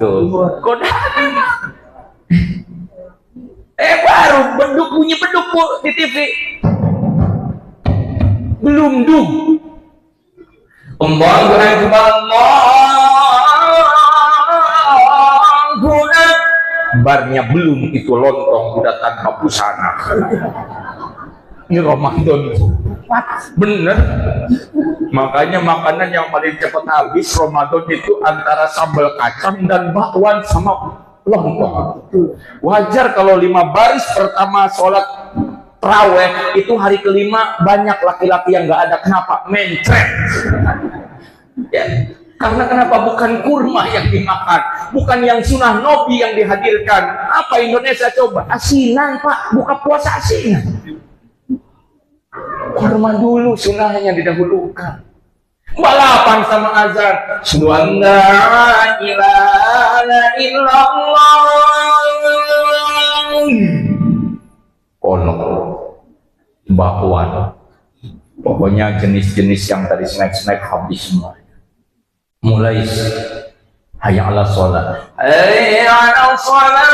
Tuh, godaan. Baru beduk, bunyi beduk Bu di TV. Belum dug. Allahu Akbar, Allahu barnya belum, itu lontong udah tanpa busana. Ini Ramadan bener. Makanya makanan yang paling cepat habis Ramadan itu antara sambal kacang dan bakwan sama lontong. Wajar kalau 5 baris pertama sholat taraweh itu hari kelima banyak laki-laki yang nggak ada. Kenapa? Mencret ya. Karena kenapa? Bukan kurma yang dimakan, bukan yang sunnah Nabi yang dihadirkan. Apa Indonesia coba? Asinan Pak, buka puasa asinan. Kurma dulu, sunnahnya didahulukan. Balapan sama azan. Subhanallah ilaha illallah. Ono bakwan. Pokoknya jenis-jenis yang tadi snack-snack habis semua. Mulai hayya 'alas shalah. Hayya 'alas shalah.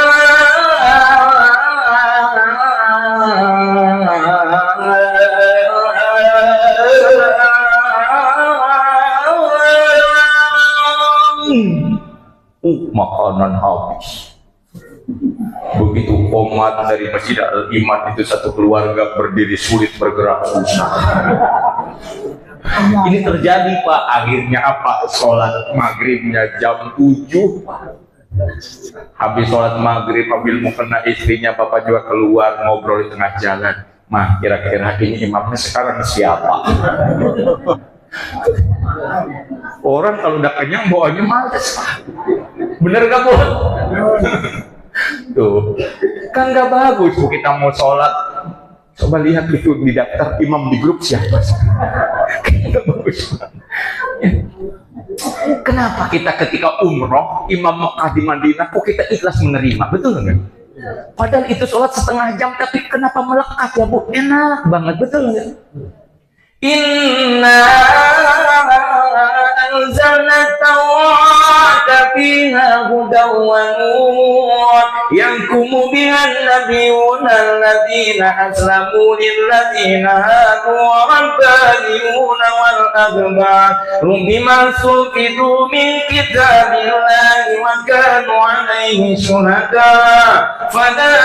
Makanan habis. Begitu komat dari Masjid Al-Iman itu satu keluarga berdiri sulit bergerak susah. Ini terjadi Pak. Akhirnya apa? Sholat maghribnya jam 7. Habis sholat maghrib ambil mukena istrinya, bapak juga keluar ngobrol di tengah jalan. Mah, kira-kira ini imamnya sekarang siapa? Orang kalau udah kenyang bawaannya males. Bener gak Bu? Tuh kan gak bagus Bu, kita mau sholat coba lihat itu di daftar imam di grup siapa. Gak bagus. Kenapa kita ketika umroh imam Mekah di Madinah kok kita ikhlas menerima? Betul nggak? Padahal itu sholat setengah jam, tapi kenapa melekat ya Bu? Enak banget, betul nggak? Inna anzalna tawrata fiha hudaw wa nur yankumu bihan nabiyuna alladhina aslamu lilladhina hadu wa rabbaniyuna wal ahbar bima sufidu min kitabillahi wa kanu alaihi syuhada fala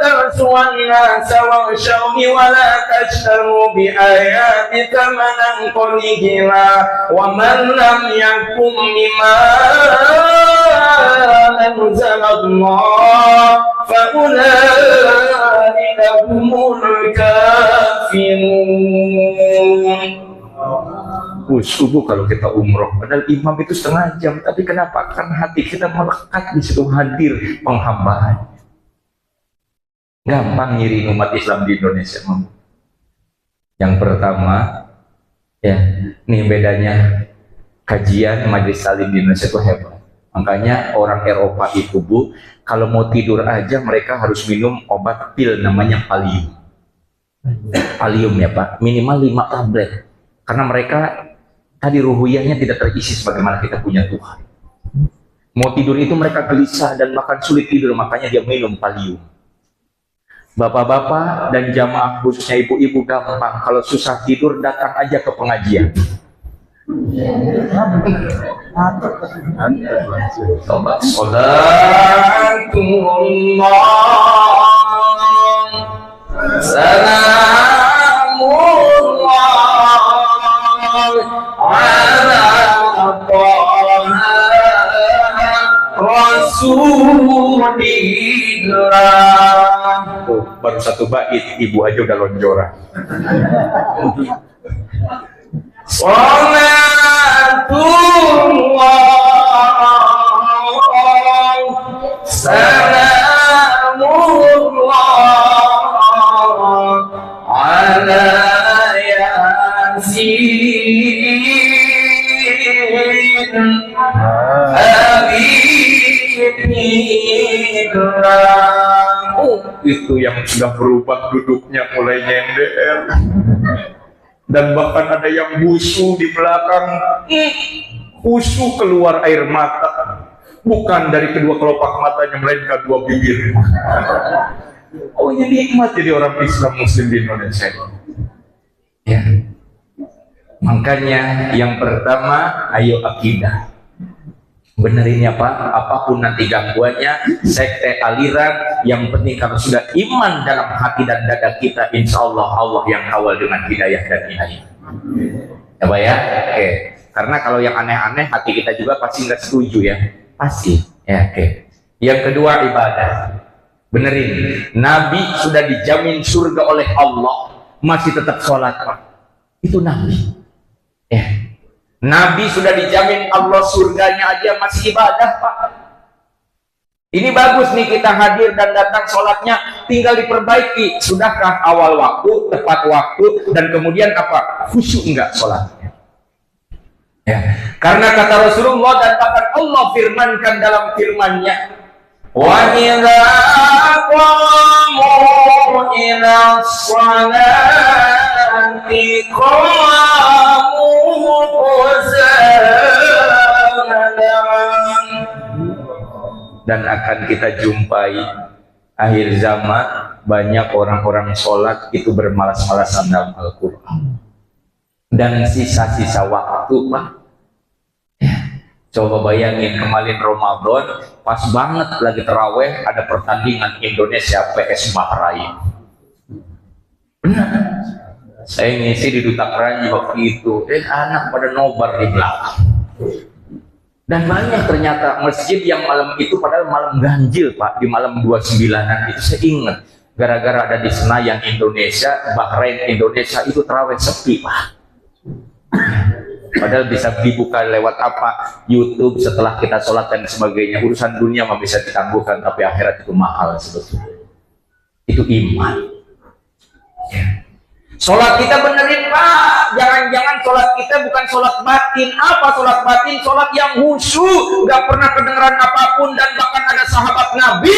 tarsuwan nasa wa syawmi wa la tashtaru bi ayat ثمنا قليلا ومن لم يحكم بما أنزل الله فأولئك هم الكافرون. Subuh kalau kita umroh, padahal imam itu setengah jam, tapi kenapa? Karena hati kita melekat di situ, hadir penghambaan. Gampang ngiring umat Islam di Indonesia. Yang pertama, ya, nih bedanya kajian majelis salim di Indonesia itu hebat. Makanya orang Eropa itu Bu, kalau mau tidur aja mereka harus minum obat pil namanya Valium. Valium ya Pak, minimal 5 tablet. Karena mereka tadi ruhiyahnya tidak terisi sebagaimana kita punya Tuhan. Mau tidur itu mereka gelisah dan bahkan sulit tidur, makanya dia minum Valium. Bapak-bapak dan jamaah khususnya ibu-ibu gampang, kalau susah tidur datang aja ke pengajian. Sobat sholatullah salamullah ala Rasulillah. Oh, baru satu bait ibu aja udah lonjoran. Salatullah salamullah ala yasin itu yang sudah berubah duduknya mulai nyender dan bahkan ada yang busu di belakang, busu keluar air mata, bukan dari kedua kelopak matanya melainkan 2 bibir. Oh ya, nikmat jadi orang Islam Muslim di Indonesia ya. Makanya yang pertama, ayo akidah. Benerin ya Pak, apapun nanti gangguannya, sekte, aliran, yang penting kalau sudah iman dalam hati dan dada kita, insya Allah Allah yang kawal dengan hidayah dan inayah. Ya Pak ya, oke. Karena kalau yang aneh-aneh hati kita juga pasti nggak setuju ya, pasti. Ya oke. Yang kedua ibadah, benerin. Nabi sudah dijamin surga oleh Allah, masih tetap sholat Pak. Itu Nabi. Ya. Nabi sudah dijamin Allah surganya aja masih ibadah Pak. Ini bagus nih kita hadir dan datang sholatnya, tinggal diperbaiki. Sudahkah awal waktu, tepat waktu, dan kemudian apa? Khusyuk enggak sholatnya? Ya. Karena kata Rasulullah dan bahkan Allah firmankan dalam firman-Nya, wa idza qamu ila sholati qamu dan akan kita jumpai akhir zaman banyak orang-orang sholat itu bermalas-malasan dalam Al-Quran dan sisa-sisa waktu Pak. Ya. Coba bayangin kemarin Ramadan pas banget lagi terawih ada pertandingan Indonesia PS Bahrain. Benar, saya ngisi di Duta Keranji waktu itu, anak pada nobar di belakang. Dan banyak ternyata masjid yang malam itu padahal malam ganjil Pak, di malam 29-an itu saya ingat. Gara-gara ada di Senayan Indonesia, Bahrain Indonesia itu terawih sepi Pak. Padahal bisa dibuka lewat apa? YouTube setelah kita sholat dan sebagainya. Urusan dunia mah bisa ditangguhkan, tapi akhirat itu mahal sebetulnya. Itu iman. Ya. Sholat kita benerin Pak, jangan-jangan sholat kita bukan sholat batin. Apa sholat batin? Sholat yang khusyuk, gak pernah kedengeran apapun, dan bahkan ada sahabat Nabi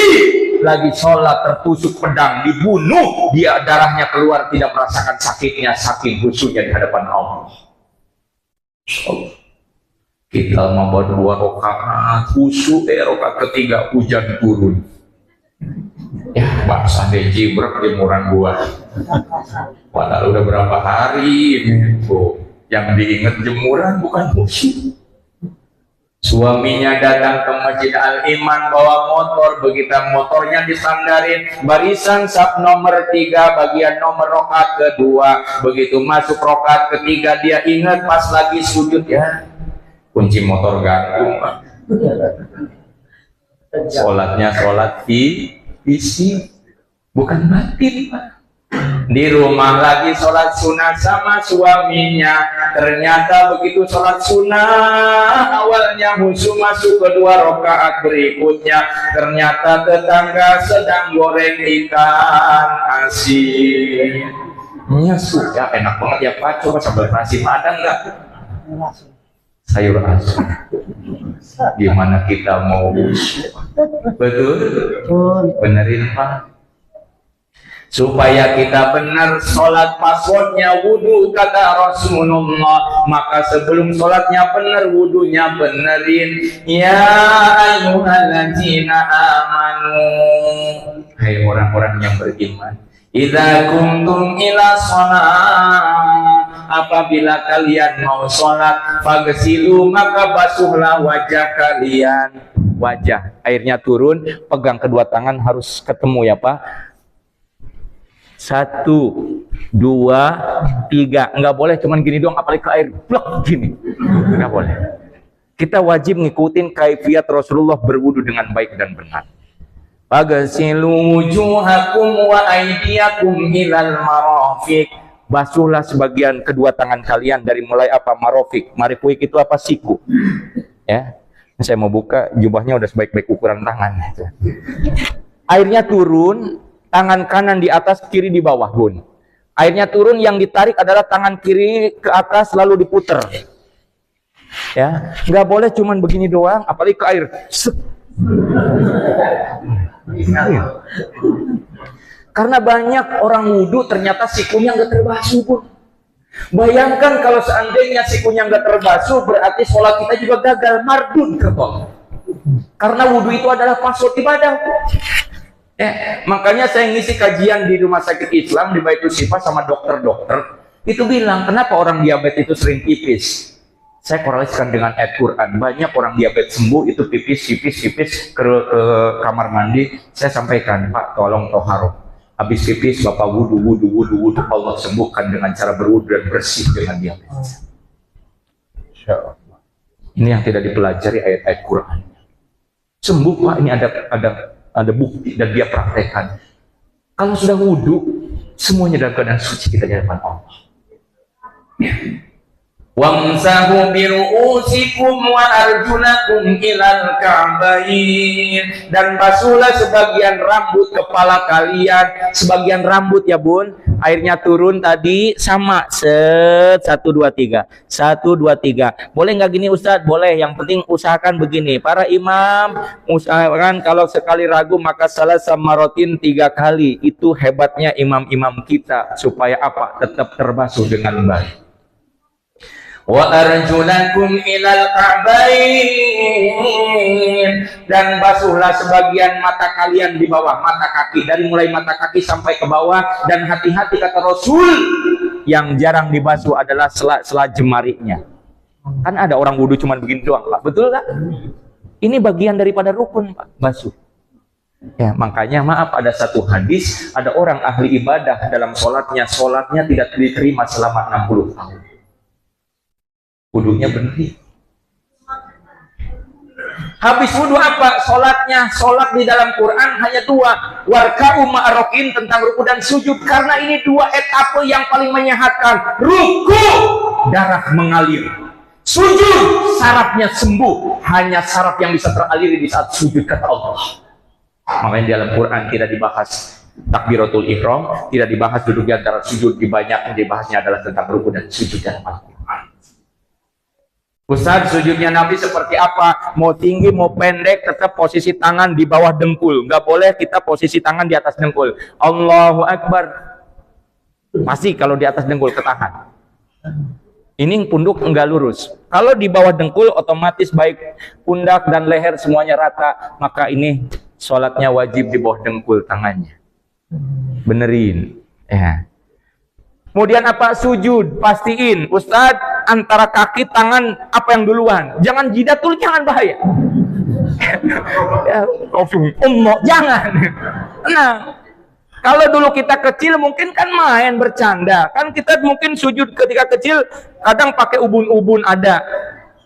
lagi sholat tertusuk pedang, dibunuh, dia darahnya keluar tidak merasakan sakitnya, saking khusyuknya di hadapan Allah. Kita membuat 2 rakaat khusyuk, rakaat ketiga hujan turun. Ya bahasa dejibrak jemuran buah. Padahal udah berapa hari itu yang diingat jemuran bukan khusyuk. Suaminya datang ke Masjid Al-Iman bawa motor, begitu motornya disandarin barisan saf nomor 3 bagian nomor rakaat kedua. Begitu masuk rakaat ketiga dia ingat pas lagi sujud, ya kunci motor gantung Pak. Sholatnya sholat isi bukan batin Pak. Di rumah lagi sholat sunnah sama suaminya, ternyata begitu sholat sunnah awalnya khusyuk, masuk kedua rakaat berikutnya ternyata tetangga sedang goreng ikan asin. Ya sudah enak banget ya Pak, coba sambal terasi ada enggak? Sayur asin. Gimana kita mau khusyuk? Betul? Benerin Pak. Supaya kita benar sholat passwordnya wudhu kata Rasulullah, maka sebelum sholatnya benar wudhunya benerin. Ya ayyuhalladzina amanu, hai orang-orang yang beriman, idza kuntum ila sholat, apabila kalian mau sholat, fagsilu, maka basuhlah wajah kalian. Wajah airnya turun, pegang kedua tangan harus ketemu ya Pak. 1, 2, 3, nggak boleh cuman gini doang, apalagi ke air blok gini, nggak boleh. Kita wajib ngikutin kaifiat Rasulullah berwudu dengan baik dan benar. Fagsilu wujuhakum wa aydiyakum ilal marafiq, basuhlah sebagian kedua tangan kalian dari mulai apa? Marofik. Marofik itu apa? Siku. Ya, saya mau buka jubahnya udah sebaik-baik ukuran tangan. Airnya turun, tangan kanan di atas, kiri di bawah Bun. Airnya turun, yang ditarik adalah tangan kiri ke atas lalu diputer. Ya, nggak boleh cuman begini doang, apalagi ke air. Karena banyak orang wudhu ternyata sikunya nggak terbasuh Bun. Bayangkan kalau seandainya sikunya nggak terbasuh, berarti sholat kita juga gagal, mardun kertol. Karena wudhu itu adalah password ibadah. Makanya saya ngisi kajian di rumah sakit Islam di Baitul Syifa sama dokter-dokter itu bilang, kenapa orang diabetes itu sering pipis? Saya korelasikan dengan ayat Quran. Banyak orang diabetes sembuh itu pipis ke kamar mandi. Saya sampaikan, Pak, tolong toharoh. Habis pipis Bapak wudu, Allah sembuhkan dengan cara berwudu dan bersih dengan diabetes. Ini yang tidak dipelajari ayat-ayat Quran. Sembuh Pak, ini ada bukti dan dia praktekkan. Kalau sudah wudu, semuanya dalam keadaan suci kita di hadapan Allah. Wamsahu biru'usikum wa arjulakum ilal ka'bain, dan basuhlah sebagian rambut kepala kalian. Sebagian rambut ya bun, airnya turun tadi sama set 1 2 3 1 2 3. Boleh nggak gini Ustadz? Boleh, yang penting usahakan begini. Para imam usahakan kalau sekali ragu maka salah samarotin 3 kali. Itu hebatnya imam-imam kita, supaya apa? Tetap terbasuh dengan baik. Wa arjulakum ilal ka'bain, dan basuhlah sebagian mata kalian di bawah mata kaki, dari mulai mata kaki sampai ke bawah. Dan hati-hati kata Rasul, yang jarang dibasuh adalah sela jemarinya. Kan ada orang wudhu cuma begini doang Pak, betul nggak? Ini bagian daripada rukun Pak, basuh. Ya, makanya maaf, ada satu hadis, ada orang ahli ibadah dalam sholatnya tidak diterima selama 60 tahun. Wudunya berhenti. Habis wudu apa? Sholatnya. Sholat di dalam Quran hanya 2. Warka'u ma'arokin, tentang ruku dan sujud. Karena ini 2 etape yang paling menyehatkan. Ruku, darah mengalir. Sujud, sarafnya sembuh. Hanya saraf yang bisa teraliri di saat sujud, kata Allah. Makanya di dalam Quran tidak dibahas takbiratul ihram, tidak dibahas duduk di antara sujud. Banyak yang dibahasnya adalah tentang ruku dan sujud dalam Al-Quran. Ustaz, sujudnya Nabi seperti apa? Mau tinggi, mau pendek, tetap posisi tangan di bawah dengkul. Nggak boleh kita posisi tangan di atas dengkul. Allahu Akbar. Pasti kalau di atas dengkul ketahan. Ini punduk enggak lurus. Kalau di bawah dengkul, otomatis baik pundak dan leher semuanya rata. Maka ini sholatnya wajib di bawah dengkul tangannya. Benerin. Ya. Kemudian apa? Sujud, pastiin Ustadz, antara kaki tangan apa yang duluan? Jangan jidat dulu, jangan, bahaya. Ya, jangan. Nah, kalau dulu kita kecil mungkin kan main bercanda, kan kita mungkin sujud ketika kecil kadang pakai ubun-ubun ada.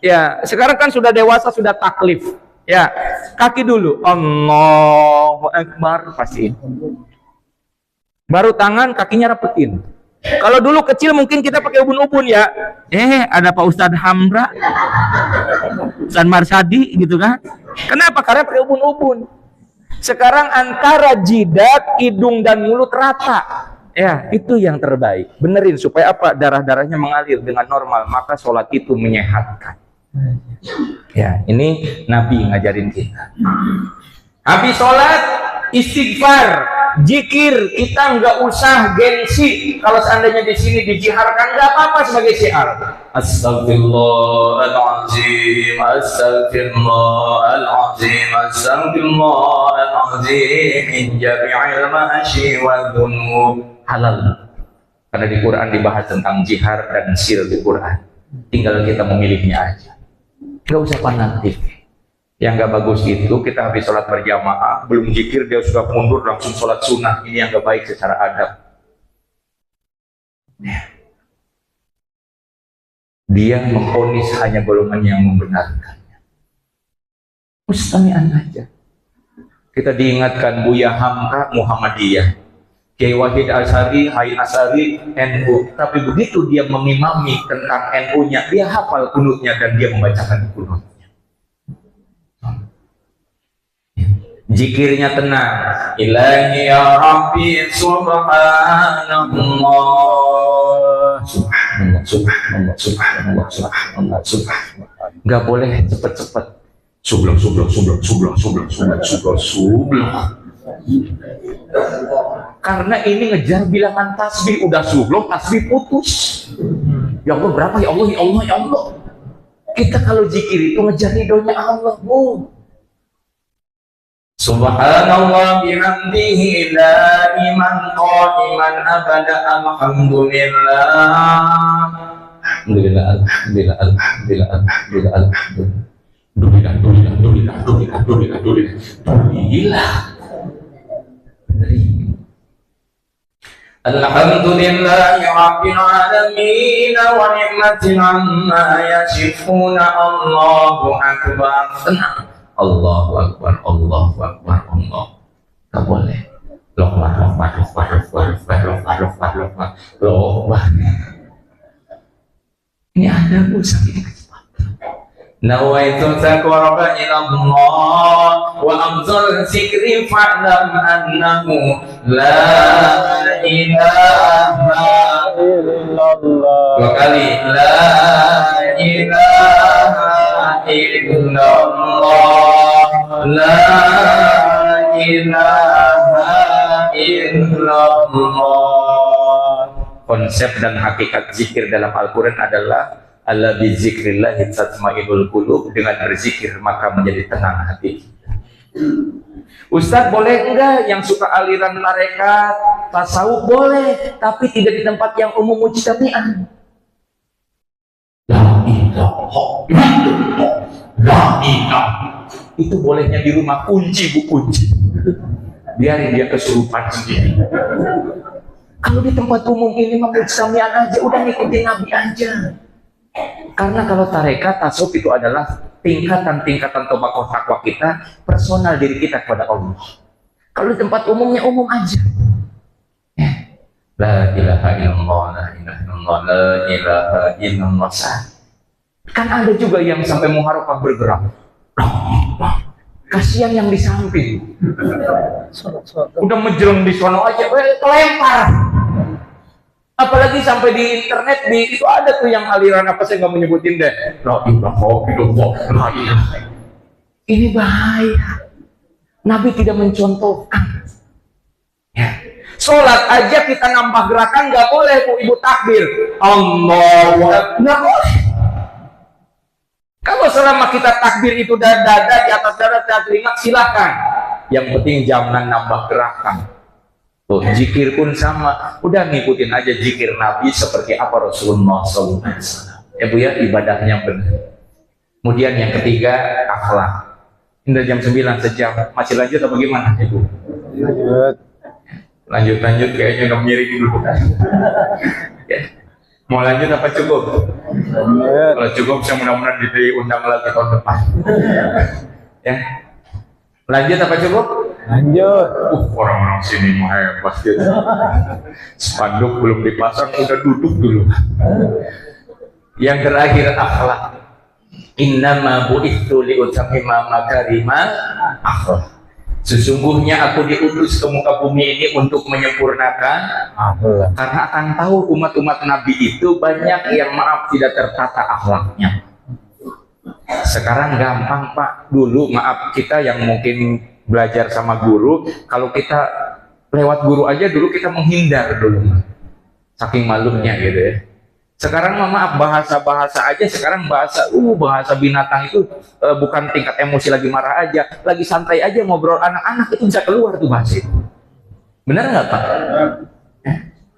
Ya, sekarang kan sudah dewasa, sudah taklif. Ya, kaki dulu. Allahu Akbar, pastiin. Baru tangan, kakinya rapetin. Kalau dulu kecil mungkin kita pakai ubun-ubun ya. Ada Pak Ustadz Hamra, Ustadz Marsadi gitu kan. Kenapa? Karena pakai ubun-ubun. Sekarang antara jidat, hidung dan mulut rata. Ya, itu yang terbaik. Benerin supaya apa? Darah-darahnya mengalir dengan normal, maka sholat itu menyehatkan. Ya, ini Nabi ngajarin kita. Habis sholat, istighfar, zikir, kita nggak usah gengsi. Kalau seandainya di sini dijiharkan, nggak apa-apa sebagai syiar. Astagfirullahaladzim, astagfirullahaladzim, astagfirullahaladzim, min jami'il ma'asyi wa dhunub. Halal. Karena di Quran dibahas tentang jihar dan sir di Quran. Tinggal kita memilihnya aja. Nggak usah fanatik. Yang nggak bagus itu kita habis sholat berjamaah, belum zikir dia sudah mundur langsung sholat sunnah. Ini yang nggak baik secara adab. Dia memvonis hanya golongan yang membenarkannya. Mustami'an aja. Kita diingatkan Buya Hamka Muhammadiyah, Kiai Wahid Asy'ari, Hai Asy'ari, NU. Tapi begitu dia mengimami tentang NU-nya, dia hafal kunutnya dan dia membacakan kunut. Zikirnya tenang. Ilahi ya Rabbi subhanallah. Subhanallah, subhanallah, subhanallah, subhanallah, subhanallah. Nggak boleh cepet-cepet. Sublah. Karena ini ngejar bilangan tasbih, udah subloh, tasbih putus. Ya Allah, berapa ya Allah, ya Allah, ya Allah. Kita kalau zikir itu ngejar ridhonya Allah, Bu. Subhanallah bihamdihi daiman qadiman abada alhamdulillah. alhamdulillah, alhamdulillah, alhamdulillah, alhamdulillah, alhamdulillah, alhamdulillah. Alhamdulillahi rabbil alamin wa ni'matin amma yasifuna. Allahu akbar. Allahu akbar, Allahu akbar, Allah. Tak boleh. Lokmah. Ini ada usaha. Nawaitu taqarraba ila Allah wa afdal zikri fa'lam annahu la ilaha illallah. Dua kali la ilaha illallah, la ilaha illallah. Konsep dan hakikat zikir dalam Al-Quran adalah Allah bi zikrillah tatma'innul qulub, dengan berzikir maka menjadi tenang hati. Ustaz, boleh enggak yang suka aliran tarekat, tasawuf boleh, tapi tidak di tempat yang umum mujtami'an. La ilaha illallah, la ilaha. Itu bolehnya di rumah, kunci bu, kunci. Biarin dia kesurupan sendiri. Kalau di tempat umum ini mujtami'an aja, udah ngikutin Nabi aja. Karena kalau tarekat, tasawuf itu adalah tingkatan-tingkatan tobakoh takwa kita, personal diri kita kepada Allah. Kalau di tempat umumnya umum aja. La ilaha illallah, la ilaha illallah, la ilaha illallah. Kan ada juga yang sampai muharokah bergerak. Kasihan yang di samping. Udah menjelang di sono aja, kelempar. Apalagi sampai di internet, itu ada tuh yang aliran apa, saya nggak menyebutin deh. La ilaha illallah, la ilaha. Ini bahaya. Nabi tidak mencontohkan. Ya. Sholat aja kita nambah gerakan nggak boleh, Bu Ibu takbir. Allahu Akbar, nggak boleh. Kalau selama kita takbir itu dada di atas dada telinga, silakan. Yang penting jangan nambah gerakan. Tuh, zikir pun sama, udah ngikutin aja zikir Nabi seperti apa Rasulullah SAW. Ya Bu ya, ibadahnya benar. Kemudian yang ketiga, akhlak. Ini jam 9 sejam, masih lanjut atau bagaimana Ibu? Lanjut kayaknya udah miring dulu. Ya. Mau lanjut apa cukup? Kalau cukup saya mudah-mudahan diundang lagi tahun depan. Ya. Lanjut apa cukup? Lanjut. Orang-orang sini mah hebat gitu. Spanduk belum dipasang udah duduk dulu. Yang terakhir, akhlak. Innama bu'itsu liutammima makarimal akhlak. Sesungguhnya aku diutus ke muka bumi ini untuk menyempurnakan akhlak. Karena akan tahu umat-umat Nabi itu banyak yang maaf tidak tertata akhlaknya. Sekarang gampang Pak. Dulu maaf, kita yang mungkin belajar sama guru, kalau kita lewat guru aja dulu kita menghindar dulu, saking malunya gitu ya. Sekarang maaf, bahasa-bahasa aja sekarang bahasa binatang itu bukan tingkat emosi lagi marah aja, lagi santai aja ngobrol anak-anak itu bisa keluar tuh bahasa itu. Benar nggak Pak?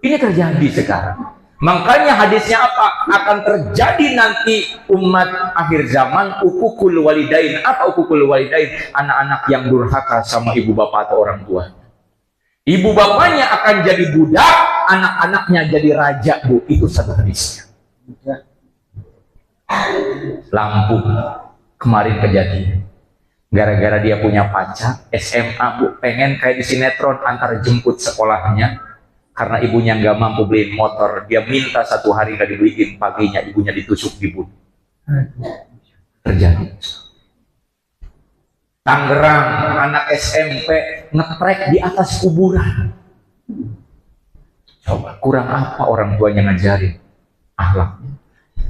Ini terjadi sekarang. Makanya hadisnya apa? Akan terjadi nanti umat akhir zaman uququl walidain. Apa uququl walidain? Anak-anak yang durhaka sama ibu bapak atau orang tua. Ibu bapaknya akan jadi budak, anak-anaknya jadi raja, Bu. Itu satu hadisnya. Lampung kemarin kejadian. Gara-gara dia punya pacar SMA, Bu, pengen kayak di sinetron antar jemput sekolahnya. Karena ibunya nggak mampu beliin motor, dia minta satu hari nggak dibeliin, paginya ibunya ditusuk dibunuh. Terjadi. Tangerang, anak SMP ngetrek di atas kuburan. Coba, kurang apa orang tuanya ngajarin akhlaknya.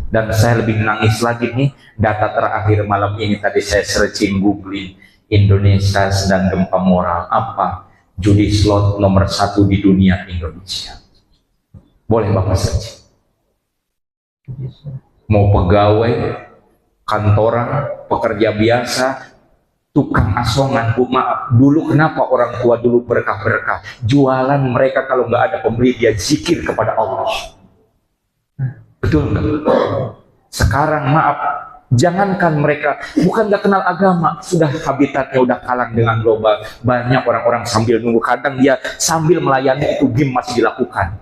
Dan saya lebih nangis lagi nih, data terakhir malam ini tadi saya searching googling, Indonesia sedang gempa moral. Apa? Judi slot nomor 1 di dunia Indonesia. Boleh Bapak searching. Mau pegawai, kantoran, pekerja biasa, tukang asongan, Bu, maaf, dulu kenapa orang tua dulu berkah-berkah? Jualan mereka kalau nggak ada pembeli, dia zikir kepada Allah. Betul nggak? Sekarang maaf, jangankan mereka bukan nggak kenal agama, sudah habitatnya udah kalah dengan global. Banyak orang-orang sambil nunggu, kadang dia sambil melayani itu game masih dilakukan.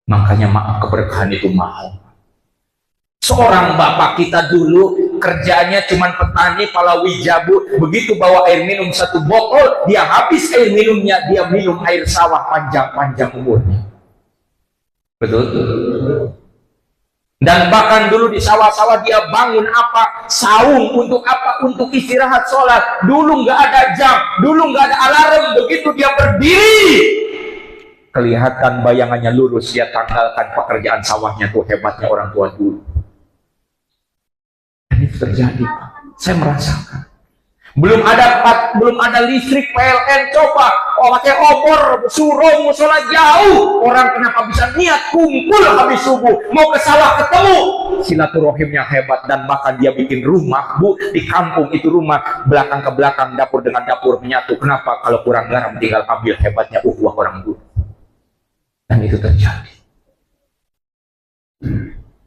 Makanya maaf, keberkahan itu mahal. Seorang bapak kita dulu kerjanya cuman petani Palawi Jabu, begitu bawa air minum satu botol, dia habis air minumnya, dia minum air sawah panjang-panjang umurnya. Betul? Dan bahkan dulu di sawah-sawah dia bangun apa? Saung. Untuk apa? Untuk istirahat sholat. Dulu nggak ada jam, dulu nggak ada alarm. Begitu dia berdiri, kelihatan bayangannya lurus, dia tanggalkan pekerjaan sawahnya. Tuh hebatnya orang tua dulu. Dan itu terjadi, Pak. Saya merasakan. Belum ada listrik PLN, coba pakai obor, suruh musola jauh. Orang kenapa bisa niat kumpul habis subuh, mau ke sawah ketemu. Silaturahimnya hebat, dan bahkan dia bikin rumah, Bu, di kampung itu rumah belakang ke belakang, dapur dengan dapur menyatu. Kenapa? Kalau kurang garam tinggal ambil, hebatnya ukhuwah orang dulu. Dan itu terjadi.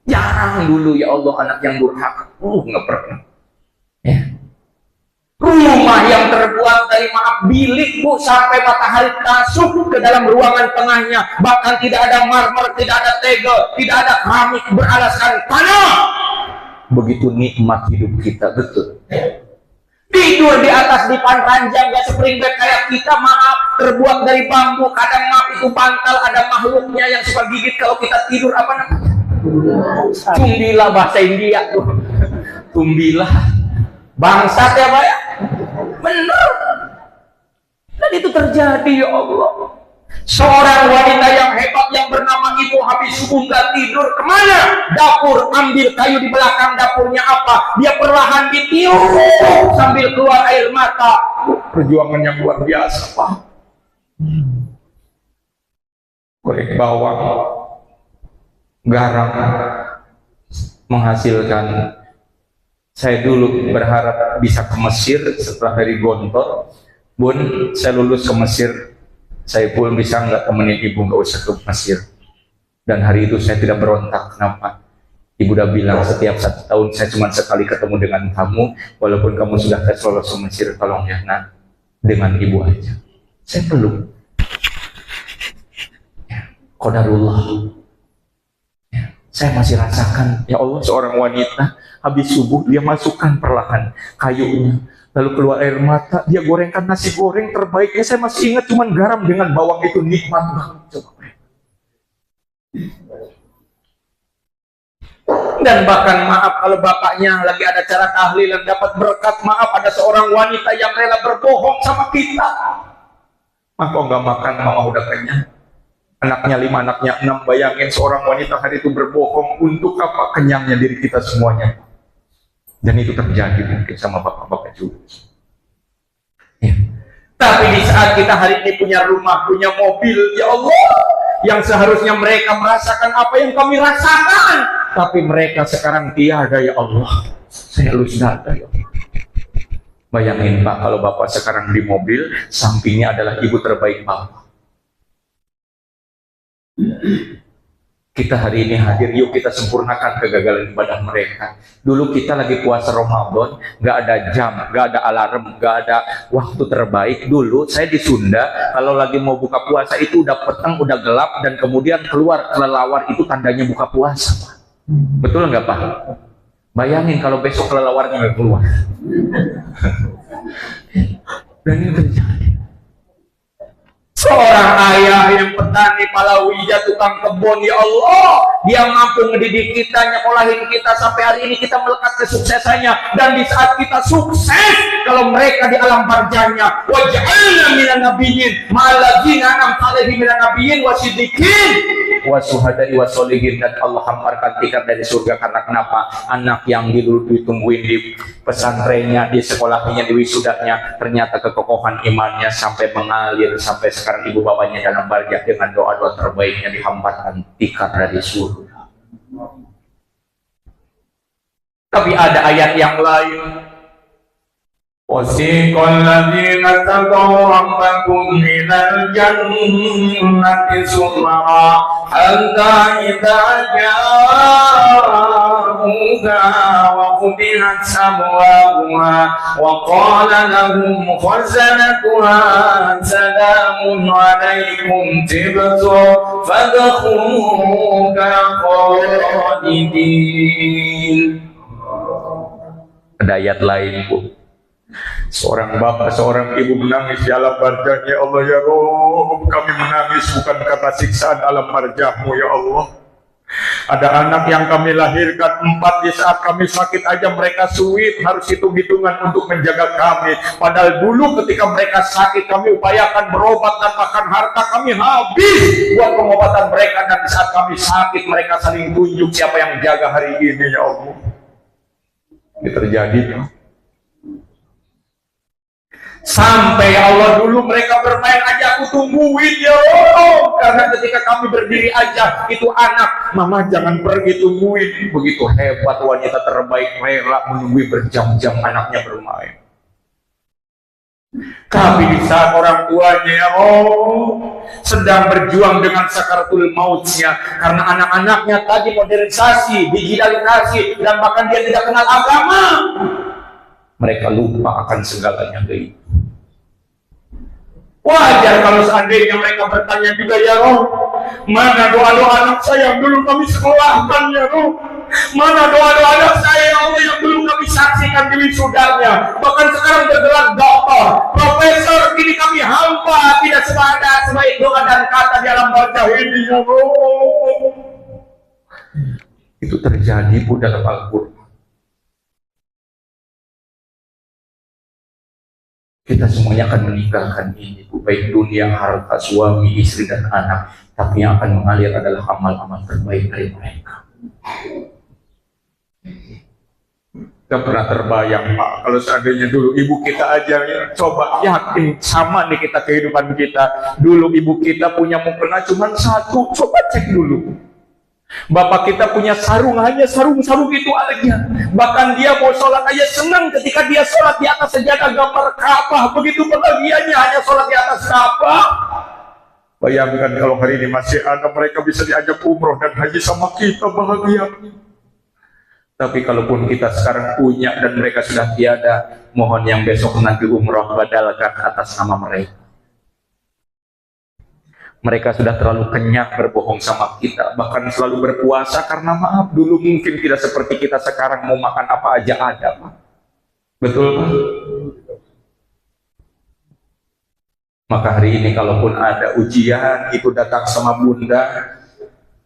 Jarang dulu ya Allah anak yang durhaka. Nggak pernah. Ya. Rumah yang terbuat dari maaf bilik, Bu, sampai matahari masuk ke dalam ruangan tengahnya. Bahkan tidak ada marmer, tidak ada tegel, tidak ada keramik beralaskan tanah. Begitu nikmat hidup kita, betul. Tidur di atas dipan ranjang, gak spring bed kayak kita, maaf, terbuat dari bambu. Kadang maaf itu bantal, ada makhluknya yang suka gigit kalau kita tidur. Apa namanya? Tumbilah bahasa India tuh. Tumbilah. Bangsat ya Pak ya? Benar. Dan itu terjadi ya Allah. Seorang wanita yang hebat yang bernama Ibu habis subuh nggak tidur, kemana? Dapur, ambil kayu di belakang dapurnya apa? Dia perlahan ditiup sambil keluar air mata. Perjuangan yang luar biasa Pak. Korek bawang, garam, menghasilkan. Saya dulu berharap bisa ke Mesir setelah dari Gontor. Bun, saya lulus ke Mesir. Saya pun bisa nggak temenin ibu, nggak usah ke Mesir. Dan hari itu saya tidak berontak. Kenapa? Ibu udah bilang setiap 1 tahun saya cuma sekali ketemu dengan kamu. Walaupun kamu sudah tes lolos ke Mesir, tolong ya nak, dengan ibu aja. Saya peluk. Ya, qadarullah. Ya, saya masih rasakan, ya Allah, seorang wanita habis subuh dia masukkan perlahan kayunya, lalu keluar air mata, dia gorengkan nasi goreng terbaiknya. Saya masih ingat, cuman garam dengan bawang itu nikmat banget. Coba. Dan bahkan maaf, kalau bapaknya lagi ada cara tahlilan dapat berkat, maaf, ada seorang wanita yang rela berbohong sama kita. Maka nggak makan, mama udah kenyang. Anaknya 5, anaknya 6, bayangin seorang wanita hari itu berbohong untuk apa? Kenyangnya diri kita semuanya. Dan itu terjadi mungkin sama bapak-bapak juga. Ya. Tapi di saat kita hari ini punya rumah, punya mobil, ya Allah, yang seharusnya mereka merasakan apa yang kami rasakan, tapi mereka sekarang tiada, ya Allah. Saya lulus dada, ya Allah. Bayangin Pak, kalau bapak sekarang di mobil, sampingnya adalah ibu terbaik bapak. Kita hari ini hadir, yuk kita sempurnakan kegagalan ibadah mereka. Dulu kita lagi puasa Ramadan, nggak ada jam, nggak ada alarm, nggak ada waktu terbaik. Dulu saya di Sunda, kalau lagi mau buka puasa itu udah petang, udah gelap, dan kemudian keluar kelelawar, itu tandanya buka puasa Pak. Betul nggak Pak? Bayangin kalau besok kelelawarnya nggak keluar. Dan ini terjadi. Seorang ayah yang petani palawija, tukang kebun, ya Allah, dia mampu ngedidik kita, nyekolahin kita sampai hari ini kita melekat kesuksesannya. Dan di saat kita sukses, kalau mereka di alam barjanya, waj'alna minan nabiyyin ma'alladzina an'amta 'alaihim minan nabiyyin wasiddiqin wasuhada'i wasolihin. Dan Allah hamparkan tiket dari surga. Karena kenapa? Anak yang ditungguin di pesantrennya, di sekolahnya, di wisudanya, ternyata kekokohan imannya sampai mengalir, sampai sekarang ibu bapaknya dalam barjah dengan doa-doa terbaiknya dihamparkan tiket dari surga. Tapi ada ayat yang lain, وسيق الذين اتقوا ربكم إلى الجنة زمرا حتى إذا جاءوها وفتحت أبوابها وقال لهم خزنتها سلام عليكم طبتم فادخلوها خالدين. Ada ayat lain, Bu. Seorang bapak, seorang ibu menangis di alam barjahnya. Ya Allah, ya Rabb, kami menangis bukan karena siksaan alam barjahmu, ya Allah. Ada anak yang kami lahirkan 4, di saat kami sakit aja mereka sulit, harus hitung-hitungan untuk menjaga kami. Padahal dulu ketika mereka sakit kami upayakan berobat dan bahkan harta kami habis buat pengobatan mereka. Dan di saat kami sakit mereka saling tunjuk siapa yang jaga hari ini, ya Allah. Ini terjadi, ya. Sampai Allah dulu mereka bermain aja aku tungguin, ya Allah. Karena ketika kami berdiri aja itu anak, mama jangan pergi, tungguin. Begitu hebat wanita terbaik rela menunggu berjam-jam anaknya bermain. Tapi di saat orang tuanya, ya Allah, sedang berjuang dengan sakaratul mautnya karena anak-anaknya tadi modernisasi, digitalisasi, dan bahkan dia tidak kenal agama, mereka lupa akan segalanya gaib. Wajar kalau seandainya mereka bertanya juga, ya Roh, mana doa-doa anak saya yang dulu kami sekolahkan, ya Roh? Mana doa-doa anak saya, ya Allah, yang dulu kami saksikan di wisudanya? Bahkan sekarang bergelar doktor, profesor, kini kami hamba, tidak sebaik sebaik doa dan kata di alam baca ini, ya Roh. Itu terjadi, Bu, dalam Al-Quran. Kita semuanya akan meninggalkan ini, baik dunia, harta, suami, istri, dan anak. Tapi yang akan mengalir adalah amal-amal terbaik dari mereka. Gak pernah terbayang, Pak, kalau seandainya dulu ibu kita aja, ya, coba yakin sama nih kita kehidupan kita. Dulu ibu kita punya mukena cuma 1, coba cek dulu. Bapak kita punya sarung, hanya sarung-sarung itu aja. Bahkan dia mau sholat aja senang ketika dia sholat di atas sejadah gambar Ka'bah. Begitu bahagianya hanya sholat di atas Ka'bah. Bayangkan kalau hari ini masih ada mereka bisa diajak umroh dan haji sama kita, bahagia. Tapi kalaupun kita sekarang punya dan mereka sudah tiada, mohon yang besok nanti umroh badalkan atas nama mereka. Mereka sudah terlalu kenyang berbohong sama kita, bahkan selalu berpuasa karena maaf dulu mungkin tidak seperti kita sekarang mau makan apa aja ada, Pak. Betul, Pak? Maka hari ini kalaupun ada ujian itu datang sama bunda,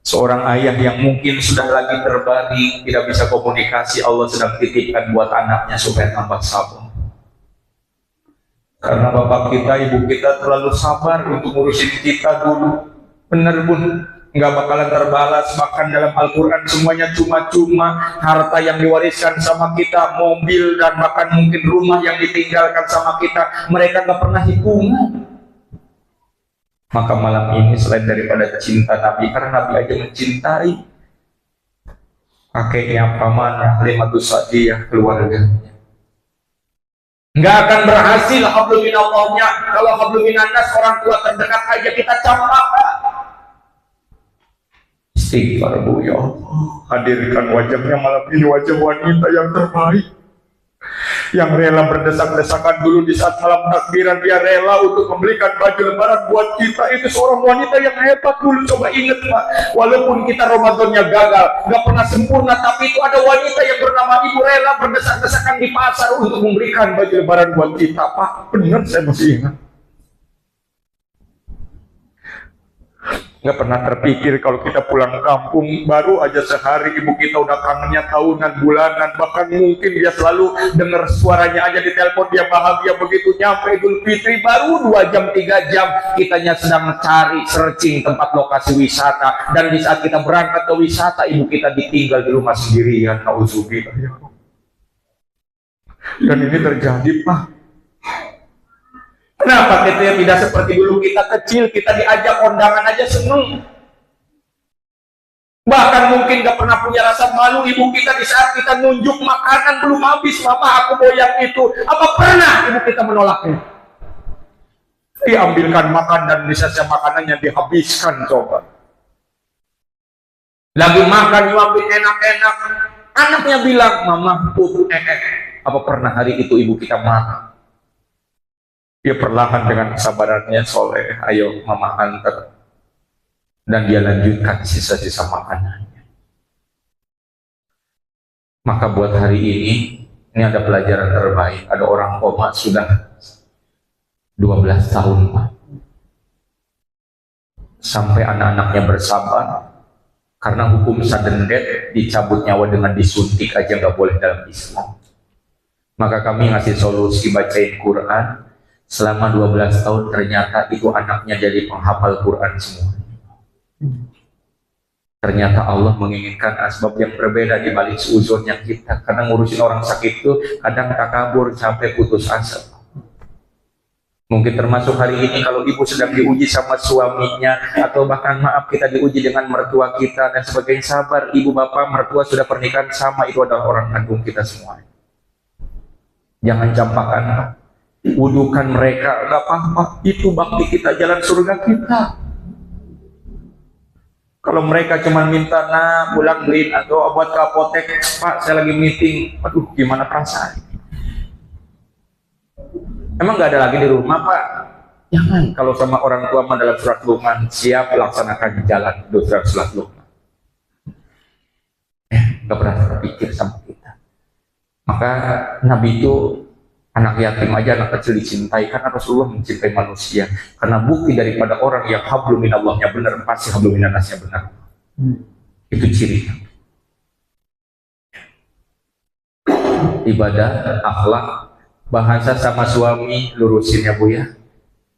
seorang ayah yang mungkin sudah lagi terbaring, tidak bisa komunikasi, Allah sedang titipkan buat anaknya supaya tambah sabar. Karena bapak kita, ibu kita terlalu sabar untuk ngurusin kita dulu. Bener, Bun, nggak bakalan terbalas. Bahkan dalam Al-Quran semuanya cuma-cuma. Harta yang diwariskan sama kita, mobil, dan bahkan mungkin rumah yang ditinggalkan sama kita, mereka nggak pernah hitungan. Maka malam ini selain daripada cinta Nabi, karena Nabi aja mencintai kakeknya, pamannya, Halimatus Sa'diyah, keluarganya, nggak akan berhasil hablum minallahnya. Kalau hablum minannas, orang tua terdekat aja kita campak. Istighfar, Bu, ya Allah, hadirkan wajahnya malam ini, wajah wanita yang terbaik, yang rela berdesak-desakan dulu di saat malam takbiran. Dia rela untuk membelikan baju lebaran buat kita. Itu seorang wanita yang hebat dulu. Coba ingat, Pak, walaupun kita Ramadannya gagal, nggak pernah sempurna, tapi itu ada wanita yang bernama Ibu rela berdesak-desakan di pasar untuk memberikan baju lebaran buat kita, Pak. Benar, saya masih ingat. Nggak pernah terpikir kalau kita pulang kampung, baru aja sehari ibu kita udah kangennya tahunan, bulanan, bahkan mungkin dia selalu dengar suaranya aja di telepon, dia bahagia. Begitu nyampe Idul Fitri, baru 2 jam 3 jam kitanya sedang mencari searching tempat lokasi wisata, dan di saat kita berangkat ke wisata, ibu kita ditinggal di rumah sendirian. Nauzubillah. Dan ini terjadi, Pak. Kenapa kita tidak seperti dulu kita kecil, kita diajak kondangan aja seneng. Bahkan mungkin yakin gak pernah punya rasa malu ibu kita di saat kita nunjuk makanan belum habis, mama aku mau yang itu. Apa pernah ibu kita menolaknya? Diambilkan makan dan sisa makanannya dihabiskan. Coba lagi makan nyuapin enak-enak, anaknya bilang mama apa pernah hari itu ibu kita marah? Dia perlahan dengan kesabarannya, soleh, ayo mama antar, dan dia lanjutkan sisa-sisa makanannya. Maka buat hari ini ada pelajaran terbaik. Ada orang koma sudah 12 tahun, Pak. Sampai anak-anaknya bersabar, karena hukum sudden death, dicabut nyawa dengan disuntik aja nggak boleh dalam Islam. Maka kami ngasih solusi bacain Quran selama 12 tahun, ternyata itu anaknya jadi penghafal Quran semua. Ternyata Allah menginginkan asbab yang berbeda di balik seuzonnya kita. Karena ngurusin orang sakit itu kadang takabur sampai putus asa. Mungkin termasuk hari ini kalau ibu sedang diuji sama suaminya, atau bahkan maaf kita diuji dengan mertua kita dan sebagainya. Sabar, ibu bapak mertua sudah pernikahan sama, itu adalah orang kandung kita semua. Jangan campakkan, wudukan mereka, gak apa-apa, itu bakti kita, jalan surga kita. Kalau mereka cuma minta pulang beliin atau buat ke apotek, Pak saya lagi meeting, aduh gimana perasaan? Emang nggak ada lagi di rumah, Pak? Jangan. Kalau sama orang tua mah dalam surat Luqman, siap laksanakan jalan dalam surat Luqman. Nggak pernah terpikir sama kita. Maka Nabi itu anak yatim aja, anak kecil dicintai, karena Rasulullah mencintai manusia. Karena bukti daripada orang yang hablum minallahnya benar, pasti hablum minannasnya benar. Itu ciri. Ibadah, akhlak, bahasa sama suami lurusin ya Bu ya.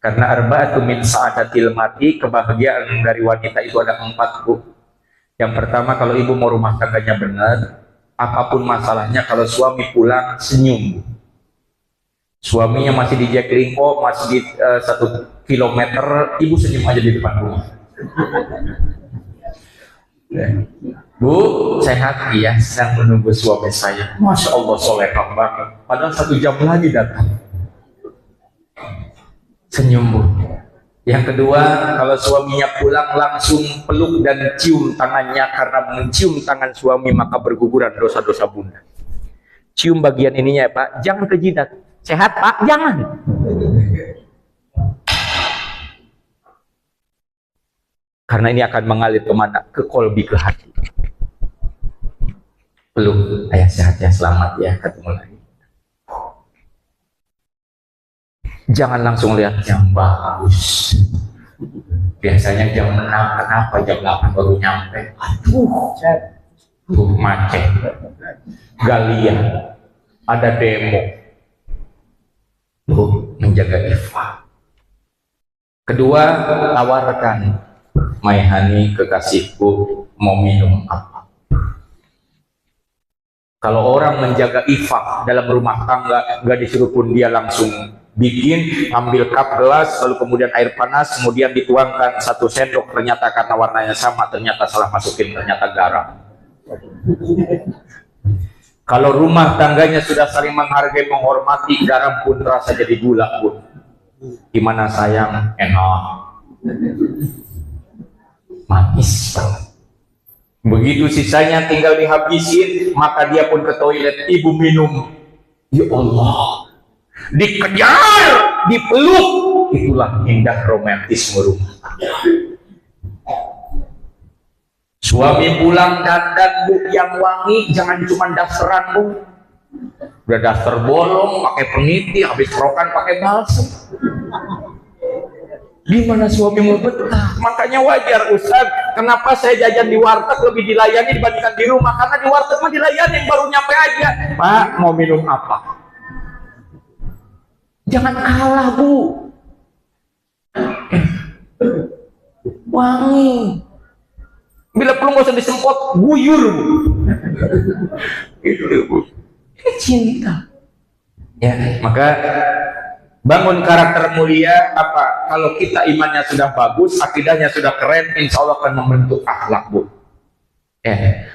Karena arba'atu min sa'adatil mati, kebahagiaan dari wanita itu ada 4 Bu. Yang pertama, kalau ibu mau rumah tangganya benar, apapun masalahnya, kalau suami pulang senyum Bu. Suaminya masih di Jaklingko, masih di 1 kilometer, ibu senyum aja di depan rumah. Bu, sehat? Iya, sedang menunggu suami saya. Masya Allah, soleh banget. Padahal 1 jam lagi datang. Senyum Bu. Yang kedua, kalau suaminya pulang langsung peluk dan cium tangannya, karena mencium tangan suami maka berguguran dosa-dosa bunda. Cium bagian ininya ya Pak, jangan ke jidat. Sehat Pak? Jangan. Karena ini akan mengalir kemana? Ke kolbi, ke hati. Peluk, ayah sehat ya, selamat ya, ketemu lagi. Jangan langsung lihat yang bagus. Biasanya jam 6, kenapa jam 8 baru nyampe? Aduh, macet. Galia, ada demo. Menjaga iffah. Kedua, tawarkan, my honey, kekasihku, mau minum apa? Kalau orang menjaga iffah dalam rumah tangga, nggak disuruh pun dia langsung bikin, ambil cup gelas, lalu kemudian air panas, kemudian dituangkan 1 sendok, ternyata karena warnanya sama, ternyata salah masukin, ternyata garam. Kalau rumah tangganya sudah saling menghargai, menghormati, garam pun terasa jadi gula pun. Gimana sayang? Enak. Manis banget. Begitu sisanya tinggal dihabisin, maka dia pun ke toilet, ibu minum. Ya Allah, dikejar, dipeluk, itulah indah romantisme rumah. Suami pulang dandan Bu yang wangi, jangan cuma dasteran Bu. Udah daster bolong, pakai peniti, habis rokan pakai balsam. Gimana suami mau betah? Makanya wajar Ustaz, kenapa saya jajan di warteg lebih dilayani dibandingkan di rumah? Karena di warteg mah dilayani, baru nyampe aja. Pak, mau minum apa? Jangan kalah Bu. Wangi. Bila perlu nggak usah disemprot, guyur Bu. Itu Bu. Ini cinta. Ya, maka bangun karakter mulia apa? Kalau kita imannya sudah bagus, akidahnya sudah keren, insya Allah akan membentuk akhlak Bu.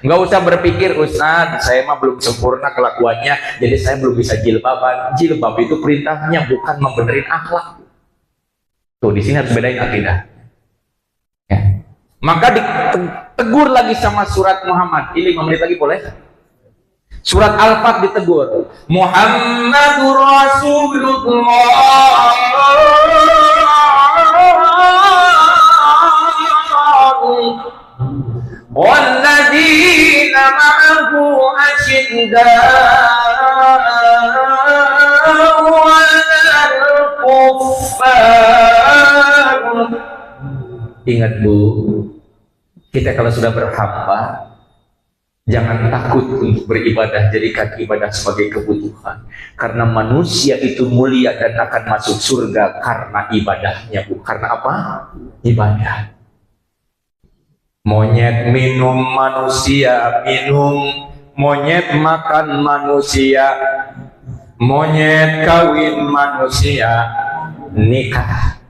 Nggak usah berpikir, Ustaz, saya mah belum sempurna kelakuannya, jadi saya belum bisa jilbaban. Jilbab itu perintahnya bukan membenerin akhlak. Tuh, di sini harus bedain akidah. Ya. Maka ditegur lagi sama surat Muhammad. Ini 5 menit lagi boleh? Surat Al-Fat ditegur. Muhammadur Rasulullah walladzina ma'ahu asyidda'u 'alal kuffar. Ingat Bu, kita kalau sudah berhamba jangan takut untuk beribadah, jadikan ibadah sebagai kebutuhan. Karena manusia itu mulia dan akan masuk surga karena ibadahnya, Bu. Karena apa? Ibadah. Monyet minum, manusia minum. Monyet makan, manusia. Monyet kawin, manusia nikah.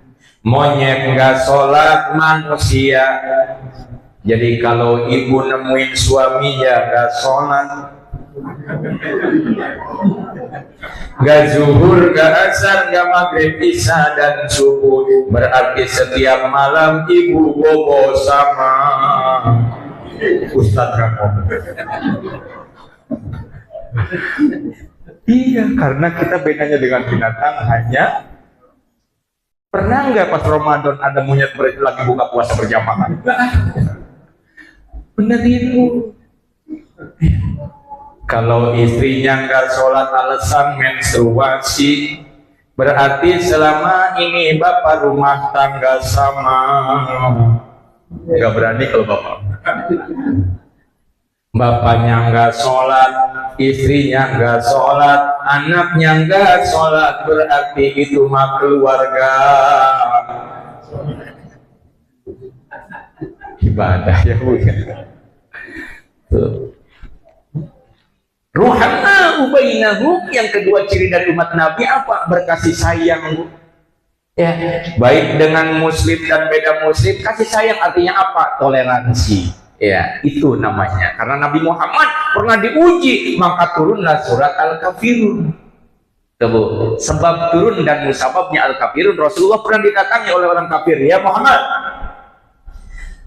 Monyet nggak sholat, manusia. Jadi kalau ibu nemuin suaminya gak sholat, gak zuhur, gak asar, gak maghrib, isya dan subuh, berarti setiap malam ibu bobo sama Ustadz kamu. Iya, karena kita bedanya dengan binatang hanya, pernah nggak pas Ramadan ada monyet lagi buka puasa berjamaah? Benerin. Kalau istrinya nggak sholat alasan menstruasi, berarti selama ini bapak rumah tangga sama. Nggak berani kalau bapak. Bapaknya nggak sholat, istrinya nggak sholat, anaknya nggak sholat, berarti itu mah keluarga. Ibadah ya Bu. Ruhana bainahum, yang kedua ciri dari umat Nabi apa? Berkasih sayang, Bu. Ya, baik dengan muslim dan beda muslim, kasih sayang artinya apa? Toleransi. Ya, itu namanya. Karena Nabi Muhammad pernah diuji, maka turunlah surat Al-Kafirun. Bu, sebab turun dan musababnya Al-Kafirun, Rasulullah pernah didatangi oleh orang kafir. Ya Muhammad,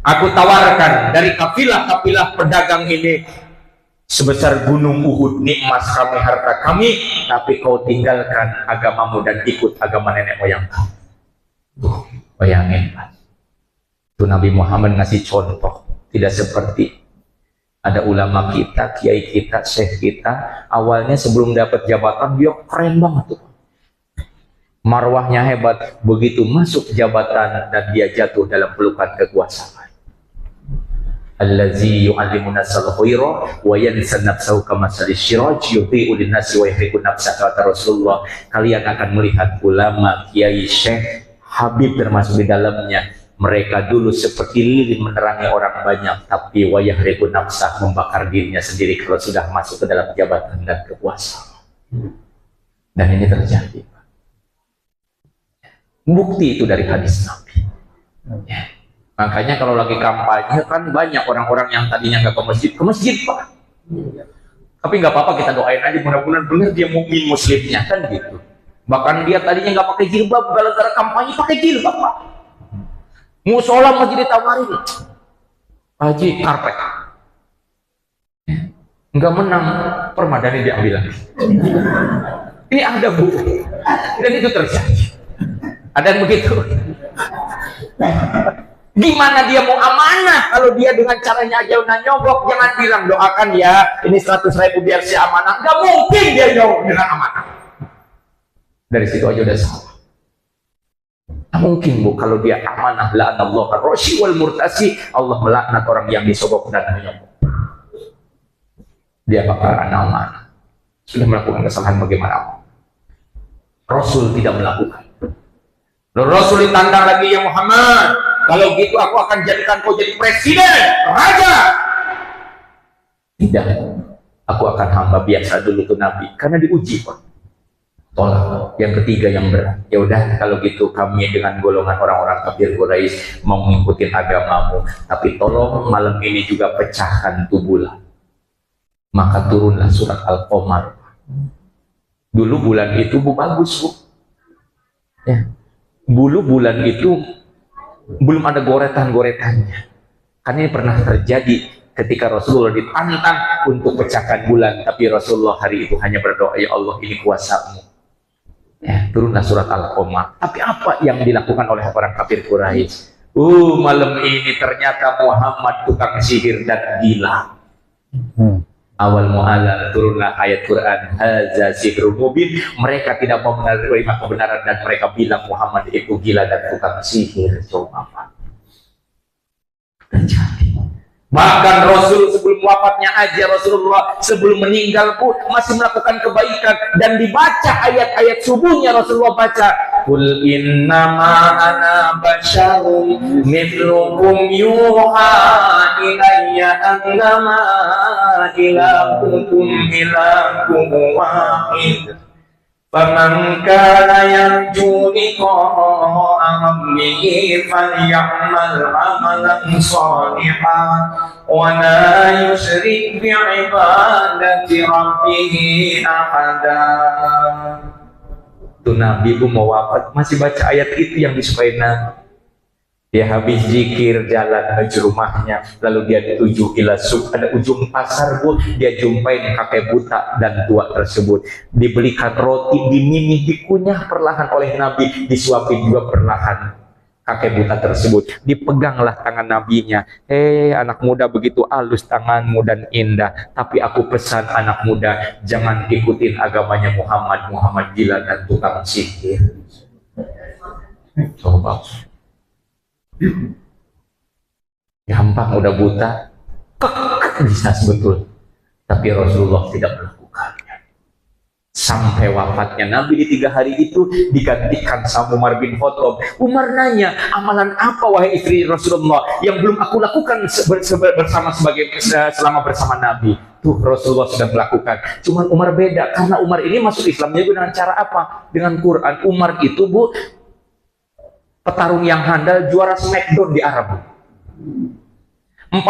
aku tawarkan dari kafilah-kafilah pedagang ini sebesar gunung Uhud, nikmat kami, harta kami, tapi kau tinggalkan agamamu dan ikut agama nenek moyang kamu. Bayangin, Pak. Itu Nabi Muhammad ngasih contoh. Tidak seperti ada ulama kita, kiai kita, syekh kita, awalnya sebelum dapat jabatan dia keren banget tuh. Marwahnya hebat, begitu masuk jabatan dan dia jatuh dalam pelukan kekuasaan. Allazi yu'allimuna al-khaira wa yansa nafsahu kamathali syiraj yudhi'u lin-nasi wa yahriqu nafsahu, kata Rasulullah. Kalian akan melihat ulama, kiai, syekh, habib termasuk di dalamnya. Mereka dulu seperti lilin menerangi orang banyak, tapi wa yahriqu nafsah, membakar dirinya sendiri kalau sudah masuk ke dalam jabatan dan kekuasaan. Dan ini terjadi. Bukti itu dari hadis Nabi. Ya. Makanya kalau lagi kampanye kan banyak orang-orang yang tadinya nggak ke masjid Pak. Tapi nggak apa-apa, kita doain aja mudah-mudahan benar dia mukmin muslimnya kan gitu. Bahkan dia tadinya nggak pakai jilbab, gara-gara kampanye pakai jilbab Pak. Musola masih ditawarin, Haji karpet, nggak menang, permadani diambil lagi. Ini ada Bu, dan itu terjadi. Ada yang begitu. Gimana dia mau amanah kalau dia dengan caranya aja udah nyogok? Jangan bilang doakan ya ini 100.000 biar si amanah. Nggak mungkin dia nyogok dengan amanah. Dari situ aja udah salah. Nggak mungkin Bu, kalau dia amanah, la'anallahu ar-rashi wal murtasi, Allah melaknat orang yang disogok dan menyogok. Dia bakal amanah. Sudah melakukan kesalahan bagaimana? Rasul tidak melakukan. Lalu Rasul ditantang lagi, ya Muhammad, kalau gitu aku akan jadikan kau jadi presiden, raja. Tidak, aku akan hamba biasa dulu tuh Nabi, karena diuji Pak. tolak. Yang ketiga yang berat, ya udah kalau gitu kami dengan golongan orang-orang kafir Quraisy mau ngikutin agamamu, tapi tolong malam ini juga pecahkan tubuhlah. Maka turunlah surat Al-Qamar. Dulu bulan itu bagus bu, ya. Dulu bulan itu belum ada goretan-goretannya. Karena ini pernah terjadi ketika Rasulullah ditantang untuk pecahkan bulan, tapi Rasulullah hari itu hanya berdoa, ya Allah ini kuasamu. Ya, turunlah surat Al-Qamar. Tapi apa yang dilakukan oleh orang kafir Quraisy? Malam ini ternyata Muhammad tukang sihir dan gila. Awal mu'ala turunlah ayat Quran, hadza sihrun mubin. Mereka tidak mau menerima kebenaran dan mereka bilang Muhammad itu gila dan tukang sihir. Coba apa terjadi? Bahkan Rasul sebelum wafatnya aja, Rasulullah sebelum meninggal pun masih melakukan kebaikan, dan dibaca ayat-ayat subuhnya Rasulullah baca, qul innama ana basyarum mithlukum yuha ilayya annama ilahukum ilahun wahid faman kana yarju liqa'a rabbih falyamal amalan shalihan wa la yusyrik bi'ibadati rabbih ahada. Itu Nabi bu mau wafat masih baca ayat itu yang disukai Nabi. Dia habis zikir jalan menuju rumahnya, lalu dia tuju ila suk, ada ujung pasar bu, dia jumpain kakek buta dan tua tersebut. Dibelikan roti, dimimih, dikunyah perlahan oleh Nabi, disuapin juga perlahan kakek buta tersebut. Dipeganglah tangan nabinya. Anak muda begitu halus tanganmu dan indah, tapi aku pesan anak muda, jangan ikutin agamanya Muhammad. Muhammad gila dan tukang sihir. Coba gampang udah buta, bisa sebetulnya, tapi Rasulullah tidak melakukannya. Sampai wafatnya Nabi di 3 hari itu digantikan sama Umar bin Khattab. Umar nanya, amalan apa wahai istri Rasulullah yang belum aku lakukan selama bersama Nabi? Tuh Rasulullah sudah melakukan. Cuman Umar beda, karena Umar ini masuk Islamnya dengan cara apa? Dengan Quran. Umar itu bu petarung yang handal, juara Smackdown di Arab. 40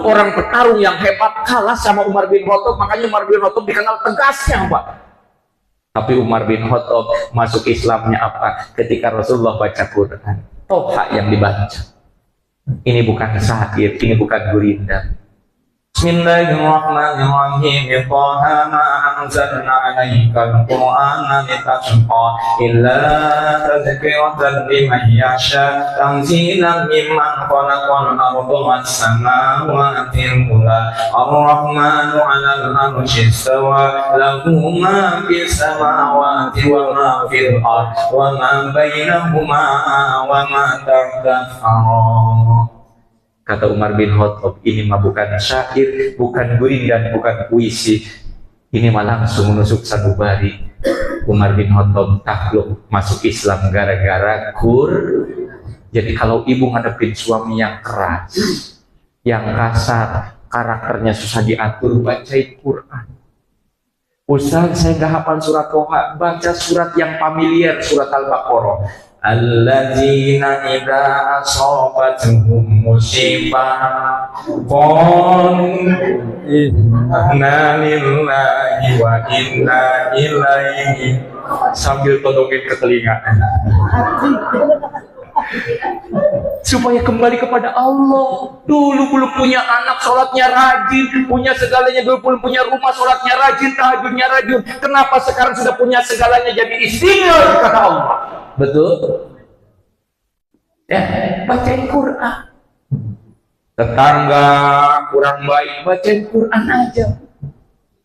orang petarung yang hebat kalah sama Umar bin Khattab, makanya Umar bin Khattab dikenal tegasnya Pak. Tapi Umar bin Khattab masuk Islamnya apa? Ketika Rasulullah baca Quran, Toha yang dibaca. Ini bukan syair, ini bukan gurindam. Bismillahirrahmanirrahim. Taha ma anzalna 'alaikal Qur'ana litashqa illa tadhkiratan liman yasha tanzilan mimman khalaqal arda was samawati ula ar-rahmanu 'alal 'arsyi istawa lahu ma fis samawati wa ma fil ardi wa ma bainahuma wa ma tahta al-ardh. Kata Umar bin Khattab, ini mah bukan syair, bukan gurindam, bukan puisi. Ini mah langsung menusuk sanubari. Umar bin Khattab takluk masuk Islam gara-gara Jadi kalau ibu ngadepin suami yang keras, yang kasar, karakternya susah diatur, bacain Quran. Ustaz, saya nggak hafal surat Toha, baca surat yang familiar, surat Al-Baqarah. Alladzina idza asabatuhum musibah qalu inna lillahi wa inna ilaihi, sambil todongin ke telinga supaya kembali kepada Allah. Dulu belum punya anak, sholatnya rajin, punya segalanya. Dulu belum punya rumah, sholatnya rajin, tahajudnya rajin. Kenapa sekarang sudah punya segalanya jadi istighfar kata Allah? Betul? Ya, bacain Quran. Tetangga kurang baik, bacain Quran aja.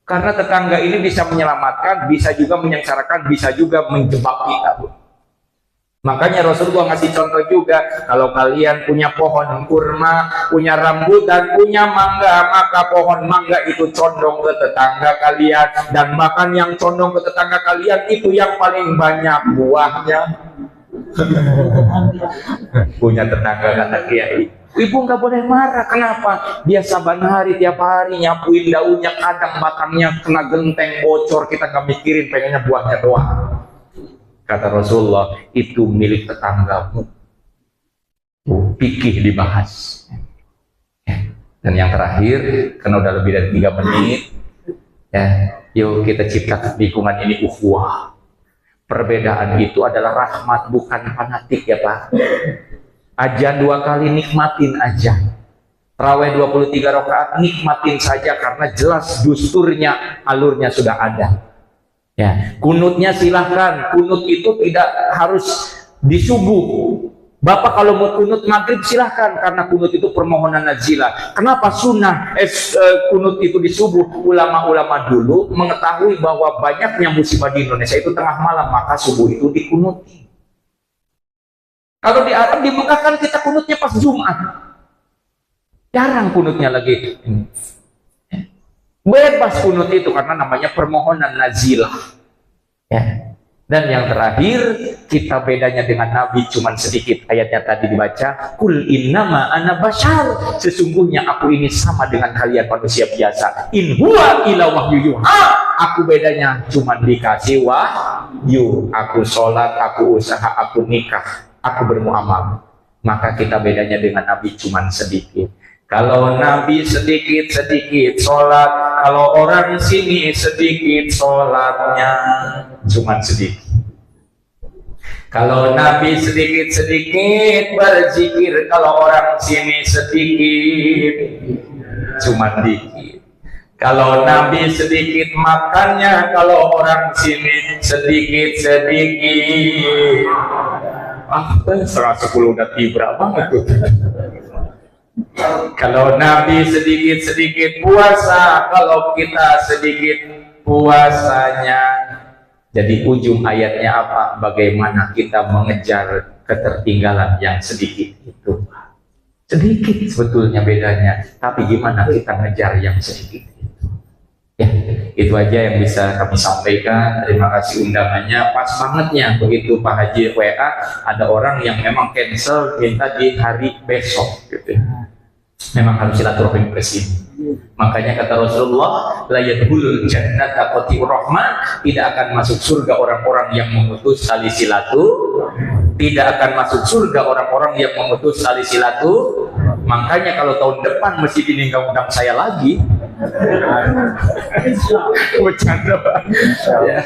Karena tetangga ini bisa menyelamatkan, bisa juga menyengsarakan, bisa juga menjebak kita. Makanya Rasulullah ngasih contoh juga, kalau kalian punya pohon kurma, punya rambutan, punya mangga, maka pohon mangga itu condong ke tetangga kalian, dan bahkan yang condong ke tetangga kalian itu yang paling banyak buahnya. Punya tetangga kata Kiai, ibu nggak boleh marah. Kenapa? Dia saban hari, tiap hari nyapuin daunnya, kadang batangnya kena genteng bocor, kita nggak mikirin, pengennya buahnya doang. Kata Rasulullah, itu milik tetanggamu. Fikih dibahas. Dan yang terakhir, karena udah lebih dari 3 menit, ya, yuk kita ciptakan lingkungan ini ukhuwah. Perbedaan itu adalah rahmat, bukan fanatik ya Pak. Azan 2 kali, nikmatin azan. Tarawih 23 rakaat, nikmatin saja karena jelas dusturnya, alurnya sudah ada. Ya, kunutnya silahkan. Kunut itu tidak harus di subuh. Bapak kalau mau kunut maghrib silahkan, karena kunut itu permohonan nazilah. Kenapa sunnah kunut itu di subuh? Ulama-ulama dulu mengetahui bahwa banyaknya musibah di Indonesia itu tengah malam, maka subuh itu dikunuti. Kalau di Arab, di Mekah kan kita kunutnya pas Jumat. Jarang kunutnya lagi. Bebas kunut itu karena namanya permohonan nazilah. Ya. Dan yang terakhir, kita bedanya dengan Nabi cuman sedikit. Ayatnya tadi dibaca, kul innama ana bashar, sesungguhnya aku ini sama dengan kalian manusia biasa. In huwa illa wahyu yuha, aku bedanya cuman dikasih wahyu. Aku sholat, aku usaha, aku nikah, aku bermuamal. Maka kita bedanya dengan Nabi cuman sedikit. Kalau Nabi sedikit-sedikit sholat, kalau orang sini sedikit sholatnya, cuman sedikit. Kalau Nabi sedikit-sedikit berzikir, kalau orang sini sedikit, cuman dikit. Kalau Nabi sedikit makannya, kalau orang sini sedikit-sedikit. Ah, 110 udah tiba banget tuh. Kalau Nabi sedikit-sedikit puasa, kalau kita sedikit puasanya. Jadi ujung ayatnya apa? Bagaimana kita mengejar ketertinggalan yang sedikit itu. Sedikit sebetulnya bedanya, tapi gimana kita ngejar yang sedikit itu. Ya, itu aja yang bisa kami sampaikan. Terima kasih undangannya. Pas bangetnya begitu Pak Haji WA, ada orang yang memang cancel, minta di hari besok gitu. Memang harus silaturahim ke sini. Makanya kata Rasulullah, la yadkhulul jannata qati'ur rahmah, tidak akan masuk surga orang-orang yang memutus tali tidak akan masuk surga orang-orang yang memutus tali silatu. Makanya kalau tahun depan masjid ini nggak undang saya lagi. Bercanda. Ya.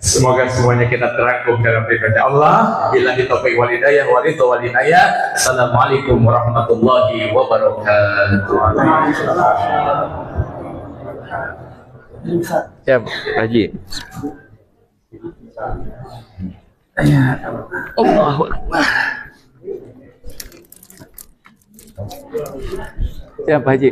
Semoga semuanya kita terangkum dalam firman Allah. Billahi taufiq wal hidayah wa ridha wal inayah. Assalamualaikum warahmatullahi wabarakatuh. Siap, Haji. Allahu Akbar. Siap, Haji.